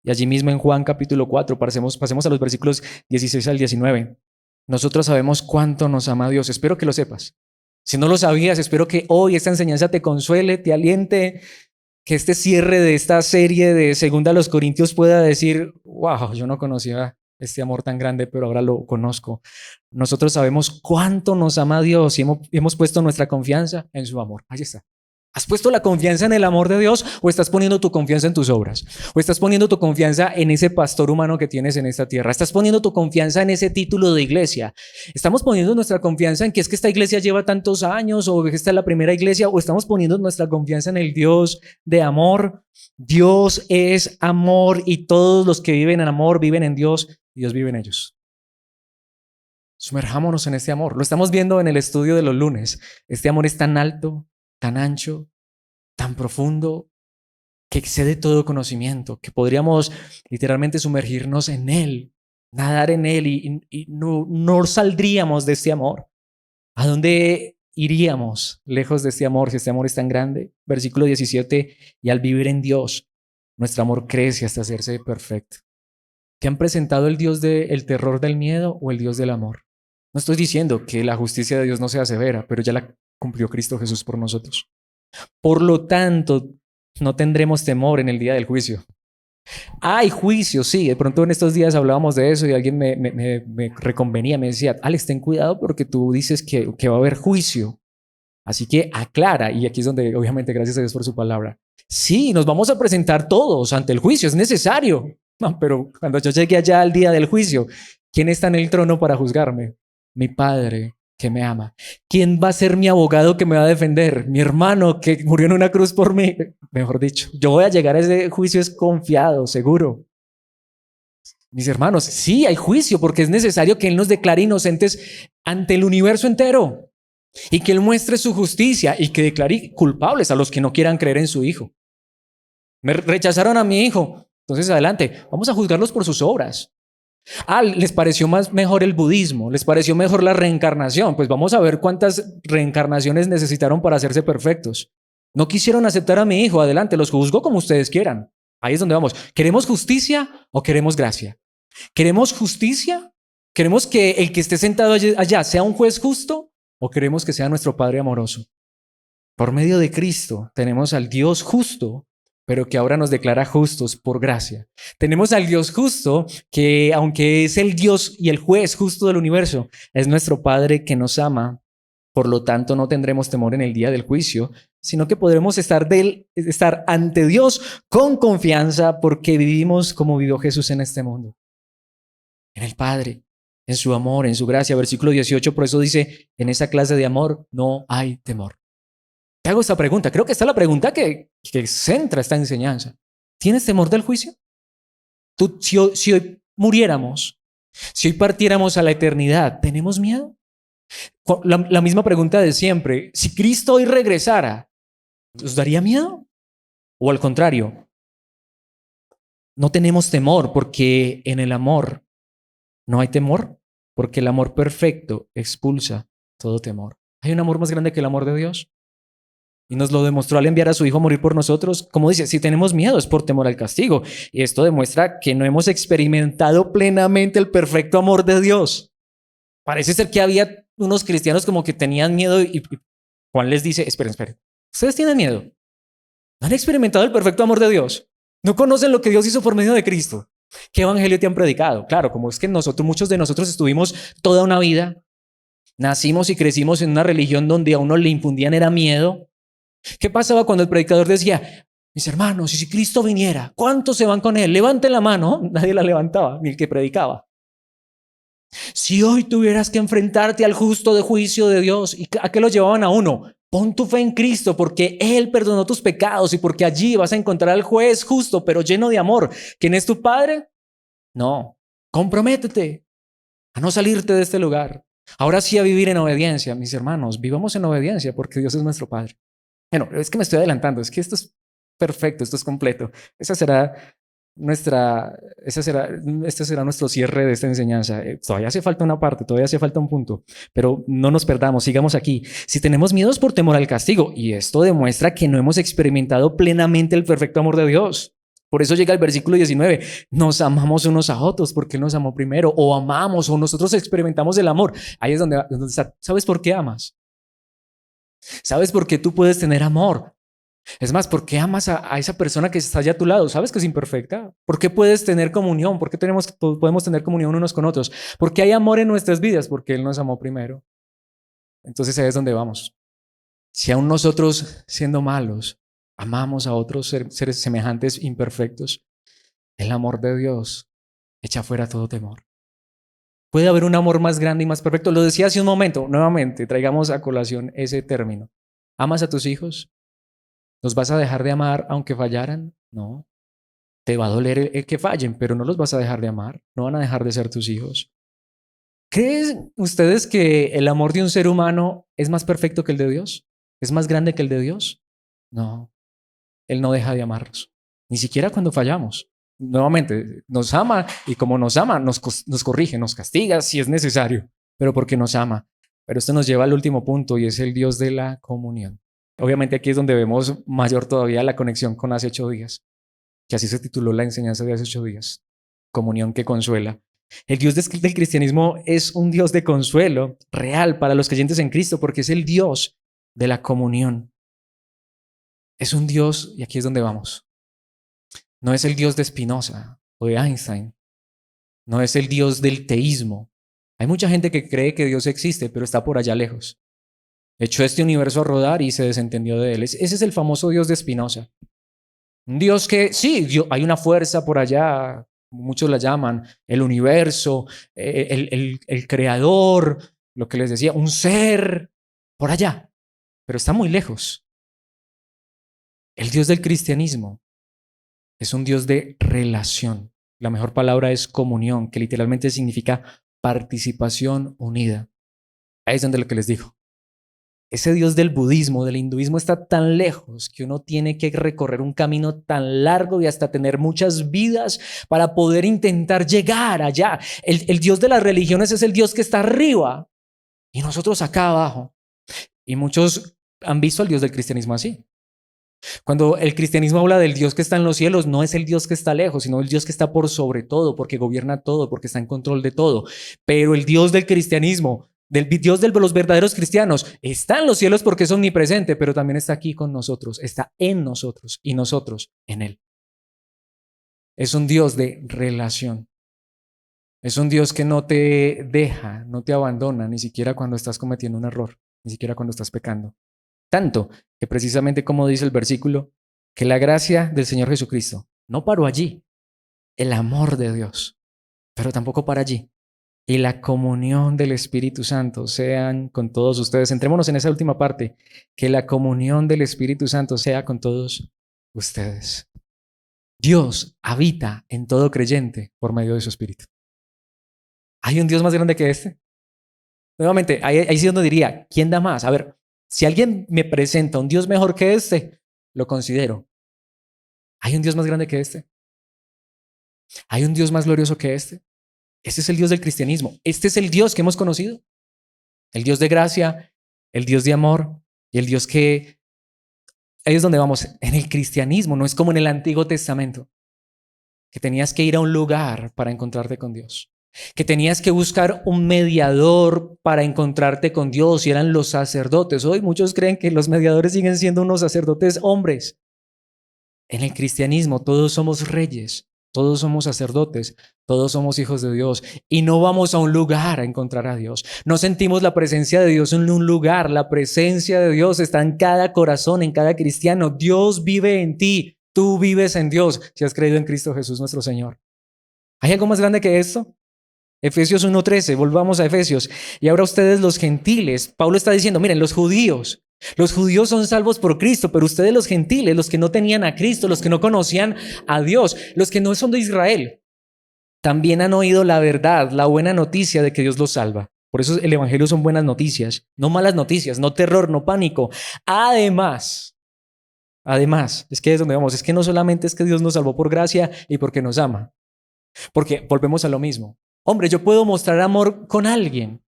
S1: Y allí mismo en Juan capítulo 4, pasemos a los versículos 16 al 19. Nosotros sabemos cuánto nos ama Dios. Espero que lo sepas. Si no lo sabías, espero que hoy esta enseñanza te consuele, te aliente, que este cierre de esta serie de Segunda a los Corintios pueda decir, wow, yo no conocía este amor tan grande, pero ahora lo conozco. Nosotros sabemos cuánto nos ama Dios y hemos puesto nuestra confianza en su amor. Ahí está. ¿Has puesto la confianza en el amor de Dios o estás poniendo tu confianza en tus obras? ¿O estás poniendo tu confianza en ese pastor humano que tienes en esta tierra? ¿Estás poniendo tu confianza en ese título de iglesia? ¿Estamos poniendo nuestra confianza en que es que esta iglesia lleva tantos años o que esta es la primera iglesia? ¿O estamos poniendo nuestra confianza en el Dios de amor? Dios es amor y todos los que viven en amor viven en Dios y Dios vive en ellos. Sumerjámonos en este amor. Lo estamos viendo en el estudio de los lunes. Este amor es tan alto, tan ancho, tan profundo, que excede todo conocimiento, que podríamos literalmente sumergirnos en Él, nadar en Él y no saldríamos de este amor. ¿A dónde iríamos lejos de este amor si este amor es tan grande? Versículo 17, y al vivir en Dios, nuestro amor crece hasta hacerse perfecto. ¿Qué han presentado el Dios del terror del miedo o el Dios del amor? No estoy diciendo que la justicia de Dios no sea severa, pero ya la cumplió Cristo Jesús por nosotros. Por lo tanto, no tendremos temor en el día del juicio. Hay juicio, sí. De pronto en estos días hablábamos de eso y alguien me reconvenía, me decía, Alex, ten cuidado porque tú dices que va a haber juicio. Así que aclara, y aquí es donde obviamente gracias a Dios por su palabra. Sí, nos vamos a presentar todos ante el juicio, es necesario. No, pero cuando yo llegue allá al día del juicio, ¿quién está en el trono para juzgarme? Mi Padre que me ama. ¿Quién va a ser mi abogado que me va a defender? Mi hermano que murió en una cruz por mí. Mejor dicho, yo voy a llegar a ese juicio es confiado, seguro. Mis hermanos, sí hay juicio porque es necesario que Él nos declare inocentes ante el universo entero y que Él muestre su justicia y que declare culpables a los que no quieran creer en su Hijo. Me rechazaron a mi hijo, entonces adelante, vamos a juzgarlos por sus obras. Les pareció más mejor el budismo, les pareció mejor la reencarnación, pues vamos a ver cuántas reencarnaciones necesitaron para hacerse perfectos. No quisieron aceptar a mi hijo, adelante, los juzgo como ustedes quieran. Ahí es donde vamos. ¿Queremos justicia o queremos gracia? ¿Queremos justicia? ¿Queremos que el que esté sentado allá sea un juez justo o queremos que sea nuestro Padre amoroso? Por medio de Cristo tenemos al Dios justo, pero que ahora nos declara justos por gracia. Tenemos al Dios justo que, aunque es el Dios y el juez justo del universo, es nuestro Padre que nos ama. Por lo tanto, no tendremos temor en el día del juicio, sino que podremos estar ante Dios con confianza porque vivimos como vivió Jesús en este mundo. En el Padre, en su amor, en su gracia. Versículo 18, por eso dice, en esa clase de amor no hay temor. Te hago esta pregunta, creo que esta es la pregunta que centra esta enseñanza. ¿Tienes temor del juicio? Si hoy muriéramos, si hoy partiéramos a la eternidad, ¿tenemos miedo? La misma pregunta de siempre, si Cristo hoy regresara, ¿nos daría miedo? O al contrario, no tenemos temor porque en el amor no hay temor, porque el amor perfecto expulsa todo temor. ¿Hay un amor más grande que el amor de Dios? Y nos lo demostró al enviar a su Hijo a morir por nosotros. Como dice, si tenemos miedo es por temor al castigo. Y esto demuestra que no hemos experimentado plenamente el perfecto amor de Dios. Parece ser que había unos cristianos como que tenían miedo y Juan les dice, esperen, ¿ustedes tienen miedo? ¿No han experimentado el perfecto amor de Dios? ¿No conocen lo que Dios hizo por medio de Cristo? ¿Qué evangelio te han predicado? Claro, como es que muchos de nosotros estuvimos toda una vida, nacimos y crecimos en una religión donde a uno le infundían era miedo. ¿Qué pasaba cuando el predicador decía, mis hermanos, y si Cristo viniera, ¿cuántos se van con él? Levanten la mano. Nadie la levantaba, ni el que predicaba. Si hoy tuvieras que enfrentarte al justo de juicio de Dios, ¿y a qué lo llevaban a uno? Pon tu fe en Cristo porque Él perdonó tus pecados y porque allí vas a encontrar al juez justo, pero lleno de amor. ¿Quién es tu Padre? No, comprométete a no salirte de este lugar. Ahora sí a vivir en obediencia, mis hermanos, vivamos en obediencia porque Dios es nuestro Padre. Bueno, es que me estoy adelantando, es que esto es perfecto, esto es completo. Este será nuestro cierre de esta enseñanza. Todavía hace falta una parte, todavía hace falta un punto, pero no nos perdamos, sigamos aquí. Si tenemos miedos por temor al castigo, y esto demuestra que no hemos experimentado plenamente el perfecto amor de Dios. Por eso llega el versículo 19, nos amamos unos a otros porque Él nos amó primero, o amamos, o nosotros experimentamos el amor. Ahí es donde está. ¿Sabes por qué amas? ¿Sabes por qué tú puedes tener amor? Es más, ¿por qué amas a esa persona que está allá a tu lado? ¿Sabes que es imperfecta? ¿Por qué puedes tener comunión? ¿Por qué podemos tener comunión unos con otros? ¿Por qué hay amor en nuestras vidas? Porque Él nos amó primero. Entonces ahí es donde vamos. Si aún nosotros, siendo malos, amamos a otros seres semejantes imperfectos, el amor de Dios echa fuera todo temor. Puede haber un amor más grande y más perfecto. Lo decía hace un momento, nuevamente, traigamos a colación ese término. ¿Amas a tus hijos? ¿Los vas a dejar de amar aunque fallaran? No. Te va a doler el que fallen, pero no los vas a dejar de amar. No van a dejar de ser tus hijos. ¿Creen ustedes que el amor de un ser humano es más perfecto que el de Dios? ¿Es más grande que el de Dios? No. Él no deja de amarnos. Ni siquiera cuando fallamos. Nuevamente, nos ama y como nos ama, nos corrige, nos castiga si es necesario, pero porque nos ama. Pero esto nos lleva al último punto y es el Dios de la comunión. Obviamente aquí es donde vemos mayor todavía la conexión con hace 8 días, que así se tituló la enseñanza de hace 8 días, comunión que consuela. El Dios del cristianismo es un Dios de consuelo real para los creyentes en Cristo porque es el Dios de la comunión. Es un Dios, y aquí es donde vamos, No es el Dios de Spinoza o de Einstein. No es el Dios del teísmo. Hay mucha gente que cree que Dios existe, pero está por allá lejos. Echó este universo a rodar y se desentendió de él. Ese es el famoso Dios de Spinoza. Un Dios que, sí, hay una fuerza por allá, muchos la llaman, el universo, el creador, lo que les decía, un ser por allá, pero está muy lejos. El Dios del cristianismo es un Dios de relación. La mejor palabra es comunión, que literalmente significa participación unida. Ahí es donde lo que les digo. Ese Dios del budismo, del hinduismo, está tan lejos que uno tiene que recorrer un camino tan largo y hasta tener muchas vidas para poder intentar llegar allá. El Dios de las religiones es el Dios que está arriba y nosotros acá abajo. Y muchos han visto al Dios del cristianismo así. Cuando el cristianismo habla del Dios que está en los cielos, no es el Dios que está lejos, sino el Dios que está por sobre todo, porque gobierna todo, porque está en control de todo. Pero el Dios del cristianismo, del Dios de los verdaderos cristianos, está en los cielos porque es omnipresente, pero también está aquí con nosotros, está en nosotros y nosotros en Él. Es un Dios de relación. Es un Dios que no te deja, no te abandona, ni siquiera cuando estás cometiendo un error, ni siquiera cuando estás pecando. Tanto que precisamente como dice el versículo, que la gracia del Señor Jesucristo no paró allí, el amor de Dios, pero tampoco para allí. Y la comunión del Espíritu Santo sean con todos ustedes. Entrémonos en esa última parte, que la comunión del Espíritu Santo sea con todos ustedes. Dios habita en todo creyente por medio de su Espíritu. ¿Hay un Dios más grande que este? Nuevamente, ahí sí uno diría, ¿quién da más? A ver, si alguien me presenta un Dios mejor que este, lo considero. ¿Hay un Dios más grande que este? ¿Hay un Dios más glorioso que este? Este es el Dios del cristianismo. Este es el Dios que hemos conocido. El Dios de gracia, el Dios de amor y el Dios que... Ahí es donde vamos. En el cristianismo no es como en el Antiguo Testamento, que tenías que ir a un lugar para encontrarte con Dios, que tenías que buscar un mediador para encontrarte con Dios y eran los sacerdotes. Hoy muchos creen que los mediadores siguen siendo unos sacerdotes hombres. En el cristianismo todos somos reyes, todos somos sacerdotes, todos somos hijos de Dios y no vamos a un lugar a encontrar a Dios. No sentimos la presencia de Dios en un lugar, la presencia de Dios está en cada corazón, en cada cristiano. Dios vive en ti, tú vives en Dios si has creído en Cristo Jesús nuestro Señor. ¿Hay algo más grande que esto? Efesios 1:13, volvamos a Efesios. Y ahora ustedes los gentiles, Pablo está diciendo, miren, los judíos son salvos por Cristo, pero ustedes los gentiles, los que no tenían a Cristo, los que no conocían a Dios, los que no son de Israel, también han oído la verdad, la buena noticia de que Dios los salva. Por eso el evangelio son buenas noticias, no malas noticias, no terror, no pánico. Además, es que es donde vamos, es que no solamente es que Dios nos salvó por gracia y porque nos ama, porque volvemos a lo mismo. Hombre, yo puedo mostrar amor con alguien,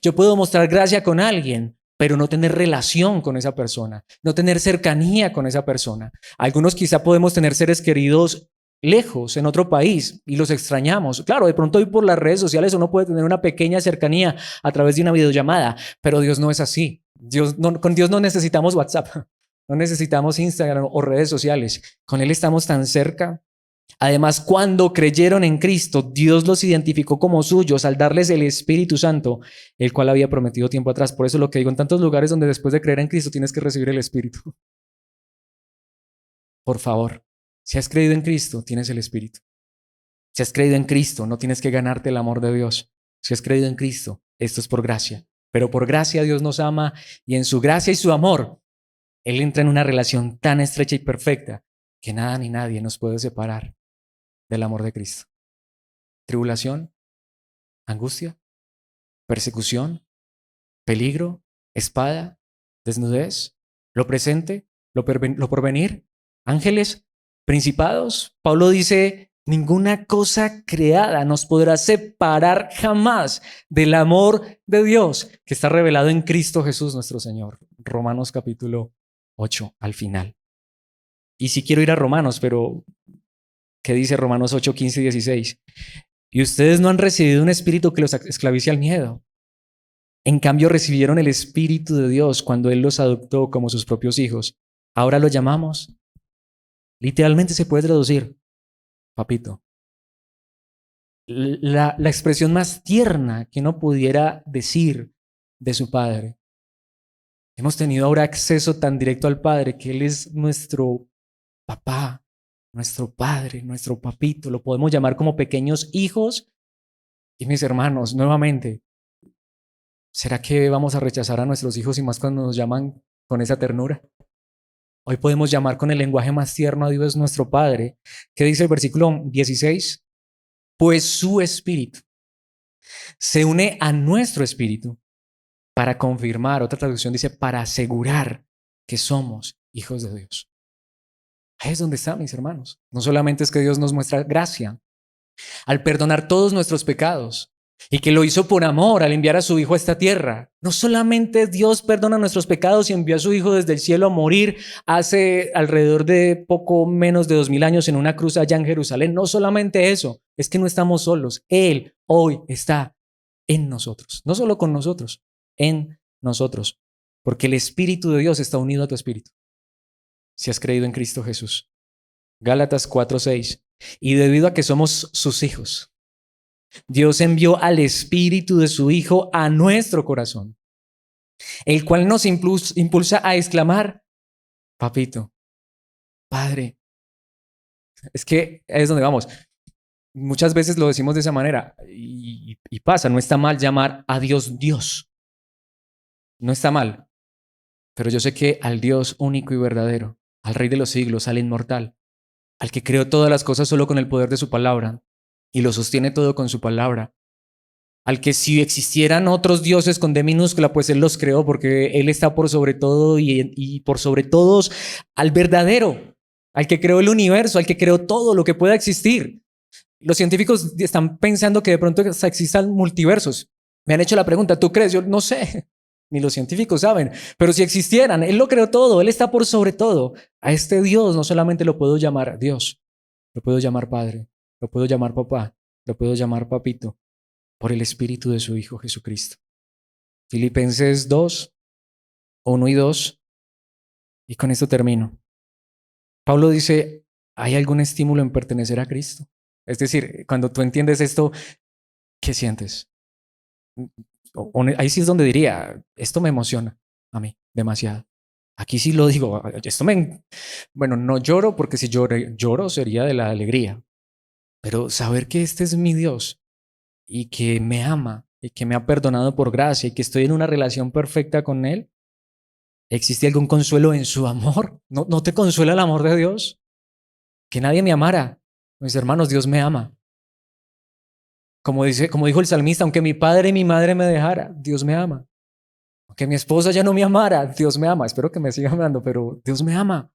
S1: yo puedo mostrar gracia con alguien, pero no tener relación con esa persona, no tener cercanía con esa persona. Algunos quizá podemos tener seres queridos lejos, en otro país, y los extrañamos. Claro, de pronto hoy por las redes sociales uno puede tener una pequeña cercanía a través de una videollamada, pero Dios no es así. Con Dios no necesitamos WhatsApp, no necesitamos Instagram o redes sociales. Con Él estamos tan cerca. Además, cuando creyeron en Cristo, Dios los identificó como suyos al darles el Espíritu Santo, el cual había prometido tiempo atrás. Por eso lo que digo, en tantos lugares donde después de creer en Cristo tienes que recibir el Espíritu. Por favor, si has creído en Cristo, tienes el Espíritu. Si has creído en Cristo, no tienes que ganarte el amor de Dios. Si has creído en Cristo, esto es por gracia. Pero por gracia Dios nos ama y en su gracia y su amor, Él entra en una relación tan estrecha y perfecta que nada ni nadie nos puede separar del amor de Cristo. Tribulación, angustia, persecución, peligro, espada, desnudez, lo presente, lo porvenir, ángeles, principados. Pablo dice, ninguna cosa creada nos podrá separar jamás del amor de Dios que está revelado en Cristo Jesús nuestro Señor. Romanos capítulo 8 al final. Y si quiero ir a Romanos, pero ¿qué dice Romanos 8, 15 y 16? Y ustedes no han recibido un espíritu que los esclavice al miedo. En cambio recibieron el Espíritu de Dios cuando Él los adoptó como sus propios hijos. Ahora lo llamamos. Literalmente se puede traducir papito. La expresión más tierna que uno pudiera decir de su Padre. Hemos tenido ahora acceso tan directo al Padre que Él es nuestro papá, nuestro Padre, nuestro papito. Lo podemos llamar como pequeños hijos. Y mis hermanos, nuevamente, ¿será que vamos a rechazar a nuestros hijos y más cuando nos llaman con esa ternura? Hoy podemos llamar con el lenguaje más tierno a Dios nuestro Padre. ¿Qué dice el versículo 16? Pues su espíritu se une a nuestro espíritu para confirmar, otra traducción dice, para asegurar que somos hijos de Dios. Ahí es donde está, mis hermanos. No solamente es que Dios nos muestra gracia al perdonar todos nuestros pecados y que lo hizo por amor al enviar a su Hijo a esta tierra. No solamente Dios perdona nuestros pecados y envió a su Hijo desde el cielo a morir hace alrededor de poco menos de 2000 años en una cruz allá en Jerusalén. No solamente eso, es que no estamos solos. Él hoy está en nosotros, no solo con nosotros, en nosotros, porque el Espíritu de Dios está unido a tu espíritu si has creído en Cristo Jesús. Gálatas 4:6. Y debido a que somos sus hijos, Dios envió al Espíritu de su Hijo a nuestro corazón, el cual nos impulsa a exclamar, papito, Padre. Es que es donde vamos. Muchas veces lo decimos de esa manera y pasa, no está mal llamar a Dios Dios. No está mal, pero yo sé que al Dios único y verdadero, al Rey de los siglos, al inmortal, al que creó todas las cosas solo con el poder de su palabra y lo sostiene todo con su palabra, al que si existieran otros dioses con D minúscula, pues Él los creó porque Él está por sobre todo y por sobre todos, al verdadero, al que creó el universo, al que creó todo lo que pueda existir. Los científicos están pensando que de pronto existan multiversos. Me han hecho la pregunta, ¿tú crees? Yo no sé, ni los científicos saben, pero si existieran, Él lo creó todo, Él está por sobre todo. A este Dios no solamente lo puedo llamar Dios, lo puedo llamar Padre, lo puedo llamar papá, lo puedo llamar papito, por el Espíritu de su Hijo Jesucristo. Filipenses 2, 1 y 2, y con esto termino. Pablo dice, ¿hay algún estímulo en pertenecer a Cristo? Es decir, cuando tú entiendes esto, ¿qué sientes? Ahí sí es donde diría, esto me emociona a mí demasiado. Aquí sí lo digo, bueno, no lloro porque si lloro sería de la alegría, pero saber que este es mi Dios y que me ama y que me ha perdonado por gracia y que estoy en una relación perfecta con Él, ¿existe algún consuelo en su amor? ¿No te consuela el amor de Dios? Que nadie me amara. Mis hermanos, Dios me ama. Como dijo el salmista, aunque mi padre y mi madre me dejara, Dios me ama. Aunque mi esposa ya no me amara, Dios me ama. Espero que me siga amando, pero Dios me ama.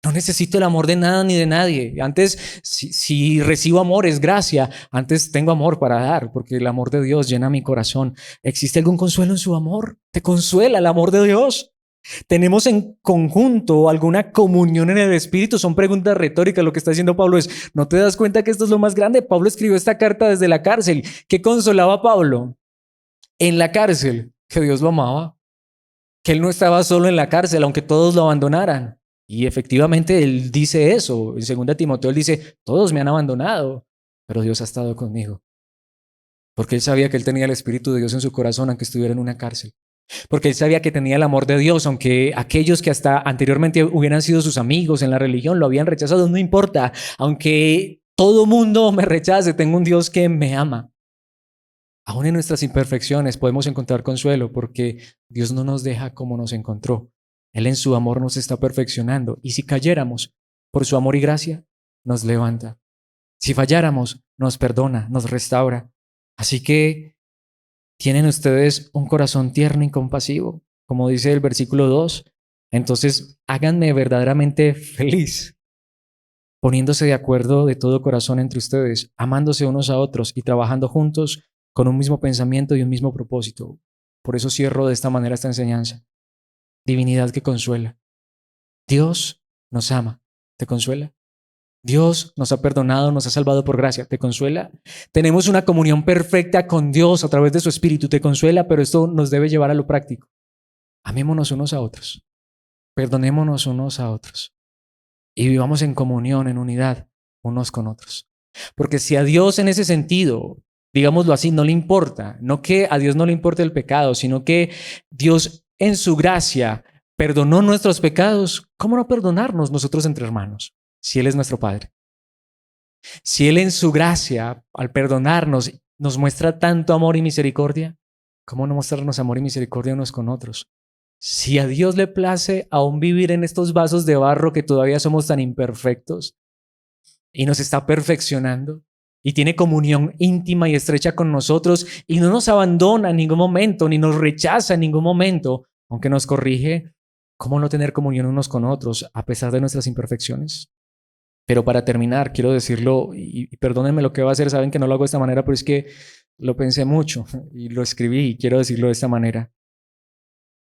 S1: No necesito el amor de nada ni de nadie. Antes, si recibo amor es gracia. Antes tengo amor para dar, porque el amor de Dios llena mi corazón. ¿Existe algún consuelo en su amor? ¿Te consuela el amor de Dios? ¿Tenemos en conjunto alguna comunión en el Espíritu? Son preguntas retóricas. Lo que está diciendo Pablo es, ¿no te das cuenta que esto es lo más grande? Pablo escribió esta carta desde la cárcel. ¿Qué consolaba a Pablo? En la cárcel, que Dios lo amaba, que él no estaba solo en la cárcel, aunque todos lo abandonaran. Y efectivamente él dice eso. En 2 Timoteo él dice, todos me han abandonado, pero Dios ha estado conmigo. Porque él sabía que él tenía el Espíritu de Dios en su corazón, aunque estuviera en una cárcel. Porque él sabía que tenía el amor de Dios, aunque aquellos que hasta anteriormente hubieran sido sus amigos en la religión lo habían rechazado, no importa. Aunque todo mundo me rechace, tengo un Dios que me ama. Aún en nuestras imperfecciones podemos encontrar consuelo porque Dios no nos deja como nos encontró. Él en su amor nos está perfeccionando y si cayéramos, por su amor y gracia, nos levanta. Si falláramos, nos perdona, nos restaura. Así que ¿tienen ustedes un corazón tierno y compasivo? Como dice el versículo 2. Entonces, háganme verdaderamente feliz, poniéndose de acuerdo de todo corazón entre ustedes, amándose unos a otros y trabajando juntos con un mismo pensamiento y un mismo propósito. Por eso cierro de esta manera esta enseñanza. Divinidad que consuela. Dios nos ama. ¿Te consuela? Dios nos ha perdonado, nos ha salvado por gracia. ¿Te consuela? Tenemos una comunión perfecta con Dios a través de su Espíritu. ¿Te consuela? Pero esto nos debe llevar a lo práctico. Amémonos unos a otros. Perdonémonos unos a otros. Y vivamos en comunión, en unidad, unos con otros. Porque si a Dios en ese sentido, digámoslo así, no le importa, no que a Dios no le importe el pecado, sino que Dios en su gracia perdonó nuestros pecados, ¿cómo no perdonarnos nosotros entre hermanos? Si Él es nuestro Padre. Si Él en su gracia, al perdonarnos, nos muestra tanto amor y misericordia, ¿cómo no mostrarnos amor y misericordia unos con otros? Si a Dios le place aún vivir en estos vasos de barro que todavía somos tan imperfectos y nos está perfeccionando y tiene comunión íntima y estrecha con nosotros y no nos abandona en ningún momento ni nos rechaza en ningún momento, aunque nos corrige, ¿cómo no tener comunión unos con otros a pesar de nuestras imperfecciones? Pero para terminar, quiero decirlo, y perdónenme lo que voy a hacer, saben que no lo hago de esta manera, pero es que lo pensé mucho y lo escribí y quiero decirlo de esta manera.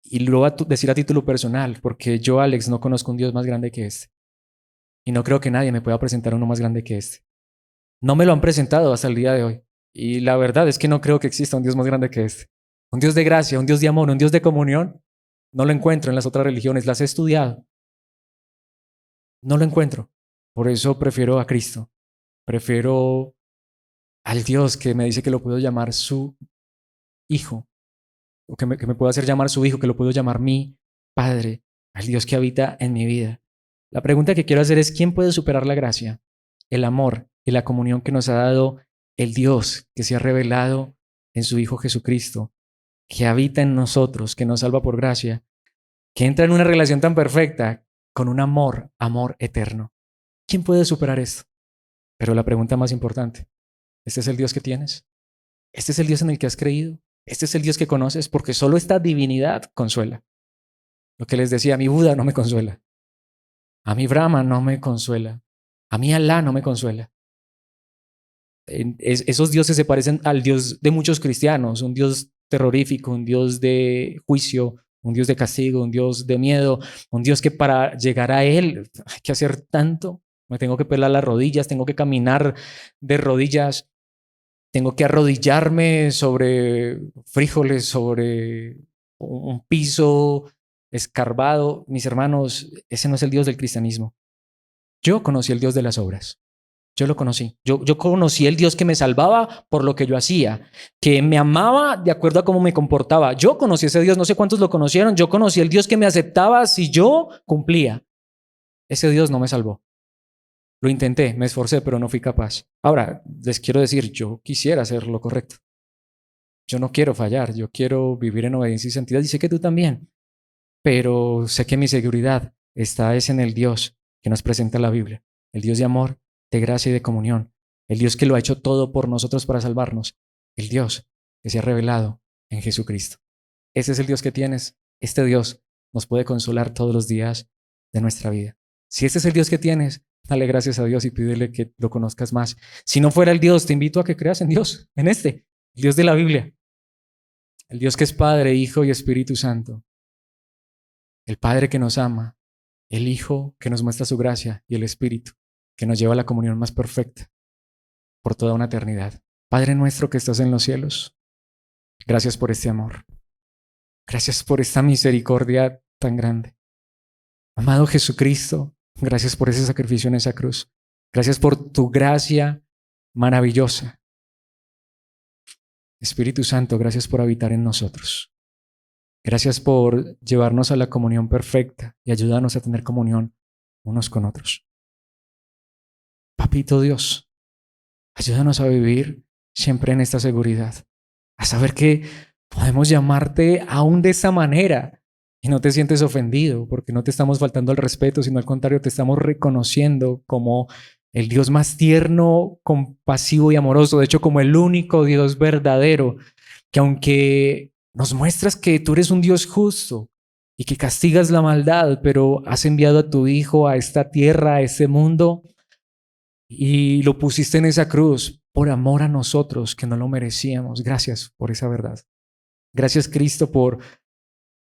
S1: Y lo voy a decir a título personal, porque yo, Alex, no conozco un Dios más grande que este. Y no creo que nadie me pueda presentar uno más grande que este. No me lo han presentado hasta el día de hoy. Y la verdad es que no creo que exista un Dios más grande que este. Un Dios de gracia, un Dios de amor, un Dios de comunión. No lo encuentro en las otras religiones, las he estudiado. No lo encuentro. Por eso prefiero a Cristo. Prefiero al Dios que me dice que lo puedo llamar su hijo, o que me puedo hacer llamar su hijo, que lo puedo llamar mi Padre, al Dios que habita en mi vida. La pregunta que quiero hacer es, ¿quién puede superar la gracia, el amor y la comunión que nos ha dado el Dios que se ha revelado en su Hijo Jesucristo, que habita en nosotros, que nos salva por gracia, que entra en una relación tan perfecta con un amor eterno? ¿Quién puede superar esto? Pero la pregunta más importante, ¿este es el Dios que tienes? ¿Este es el Dios en el que has creído? ¿Este es el Dios que conoces? Porque solo esta divinidad consuela. Lo que les decía, a mi Buda no me consuela. A mi Brahma no me consuela. A mi Alá no me consuela. Esos dioses se parecen al Dios de muchos cristianos, un Dios terrorífico, un Dios de juicio, un Dios de castigo, un Dios de miedo, un Dios que para llegar a Él hay que hacer tanto. Me tengo que pelar las rodillas, tengo que caminar de rodillas, tengo que arrodillarme sobre frijoles, sobre un piso escarbado. Mis hermanos, ese no es el Dios del cristianismo. Yo conocí el Dios de las obras. Yo lo conocí. Yo conocí el Dios que me salvaba por lo que yo hacía, que me amaba de acuerdo a cómo me comportaba. Yo conocí ese Dios, no sé cuántos lo conocieron. Yo conocí el Dios que me aceptaba si yo cumplía. Ese Dios no me salvó. Lo intenté, me esforcé, pero no fui capaz. Ahora, les quiero decir, yo quisiera hacer lo correcto. Yo no quiero fallar, yo quiero vivir en obediencia y santidad, y sé que tú también. Pero sé que mi seguridad está es en el Dios que nos presenta la Biblia, el Dios de amor, de gracia y de comunión, el Dios que lo ha hecho todo por nosotros para salvarnos, el Dios que se ha revelado en Jesucristo. Ese es el Dios que tienes. Este Dios nos puede consolar todos los días de nuestra vida. Si este es el Dios que tienes, dale gracias a Dios y pídele que lo conozcas más. Si no fuera el Dios, te invito a que creas en Dios, en este, el Dios de la Biblia, el Dios que es Padre, Hijo y Espíritu Santo, el Padre que nos ama, el Hijo que nos muestra su gracia y el Espíritu que nos lleva a la comunión más perfecta por toda una eternidad. Padre nuestro que estás en los cielos, gracias por este amor. Gracias por esta misericordia tan grande. Amado Jesucristo, gracias por ese sacrificio en esa cruz. Gracias por tu gracia maravillosa. Espíritu Santo, gracias por habitar en nosotros. Gracias por llevarnos a la comunión perfecta y ayudarnos a tener comunión unos con otros. Papito Dios, ayúdanos a vivir siempre en esta seguridad, a saber que podemos llamarte aún de esa manera y no te sientes ofendido porque no te estamos faltando al respeto, sino al contrario, te estamos reconociendo como el Dios más tierno, compasivo y amoroso, de hecho como el único Dios verdadero, que aunque nos muestras que tú eres un Dios justo y que castigas la maldad, pero has enviado a tu Hijo a esta tierra, a este mundo, y lo pusiste en esa cruz por amor a nosotros que no lo merecíamos. Gracias por esa verdad. Gracias, Cristo, por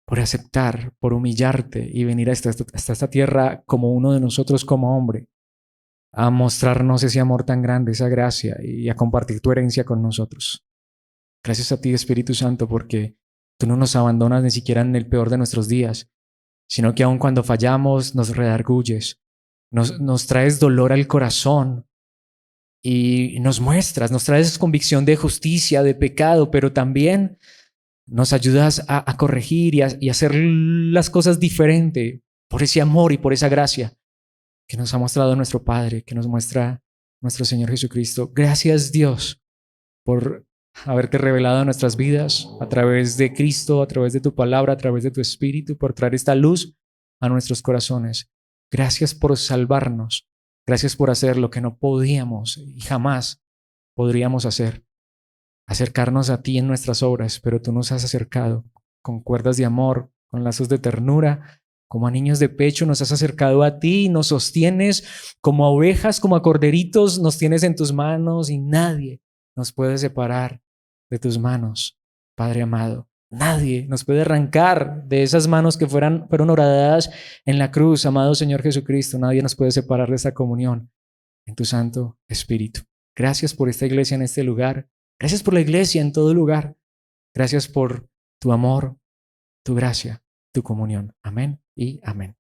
S1: aceptar, por humillarte y venir hasta esta tierra como uno de nosotros, como hombre, a mostrarnos ese amor tan grande, esa gracia y a compartir tu herencia con nosotros. Gracias a ti, Espíritu Santo, porque tú no nos abandonas ni siquiera en el peor de nuestros días, sino que aun cuando fallamos nos redarguyes, nos traes dolor al corazón y nos muestras, nos traes convicción de justicia, de pecado, pero también nos ayudas a corregir y a hacer las cosas diferente por ese amor y por esa gracia que nos ha mostrado nuestro Padre, que nos muestra nuestro Señor Jesucristo. Gracias, Dios, por haberte revelado en nuestras vidas a través de Cristo, a través de tu palabra, a través de tu Espíritu, por traer esta luz a nuestros corazones. Gracias por salvarnos. Gracias por hacer lo que no podíamos y jamás podríamos hacer. Acercarnos a ti en nuestras obras, pero tú nos has acercado con cuerdas de amor, con lazos de ternura, como a niños de pecho nos has acercado a ti y nos sostienes como a ovejas, como a corderitos, nos tienes en tus manos y nadie nos puede separar de tus manos, Padre amado. Nadie nos puede arrancar de esas manos que fueron horadadas en la cruz, amado Señor Jesucristo. Nadie nos puede separar de esta comunión en tu Santo Espíritu. Gracias por esta iglesia en este lugar. Gracias por la iglesia en todo lugar. Gracias por tu amor, tu gracia, tu comunión. Amén y amén.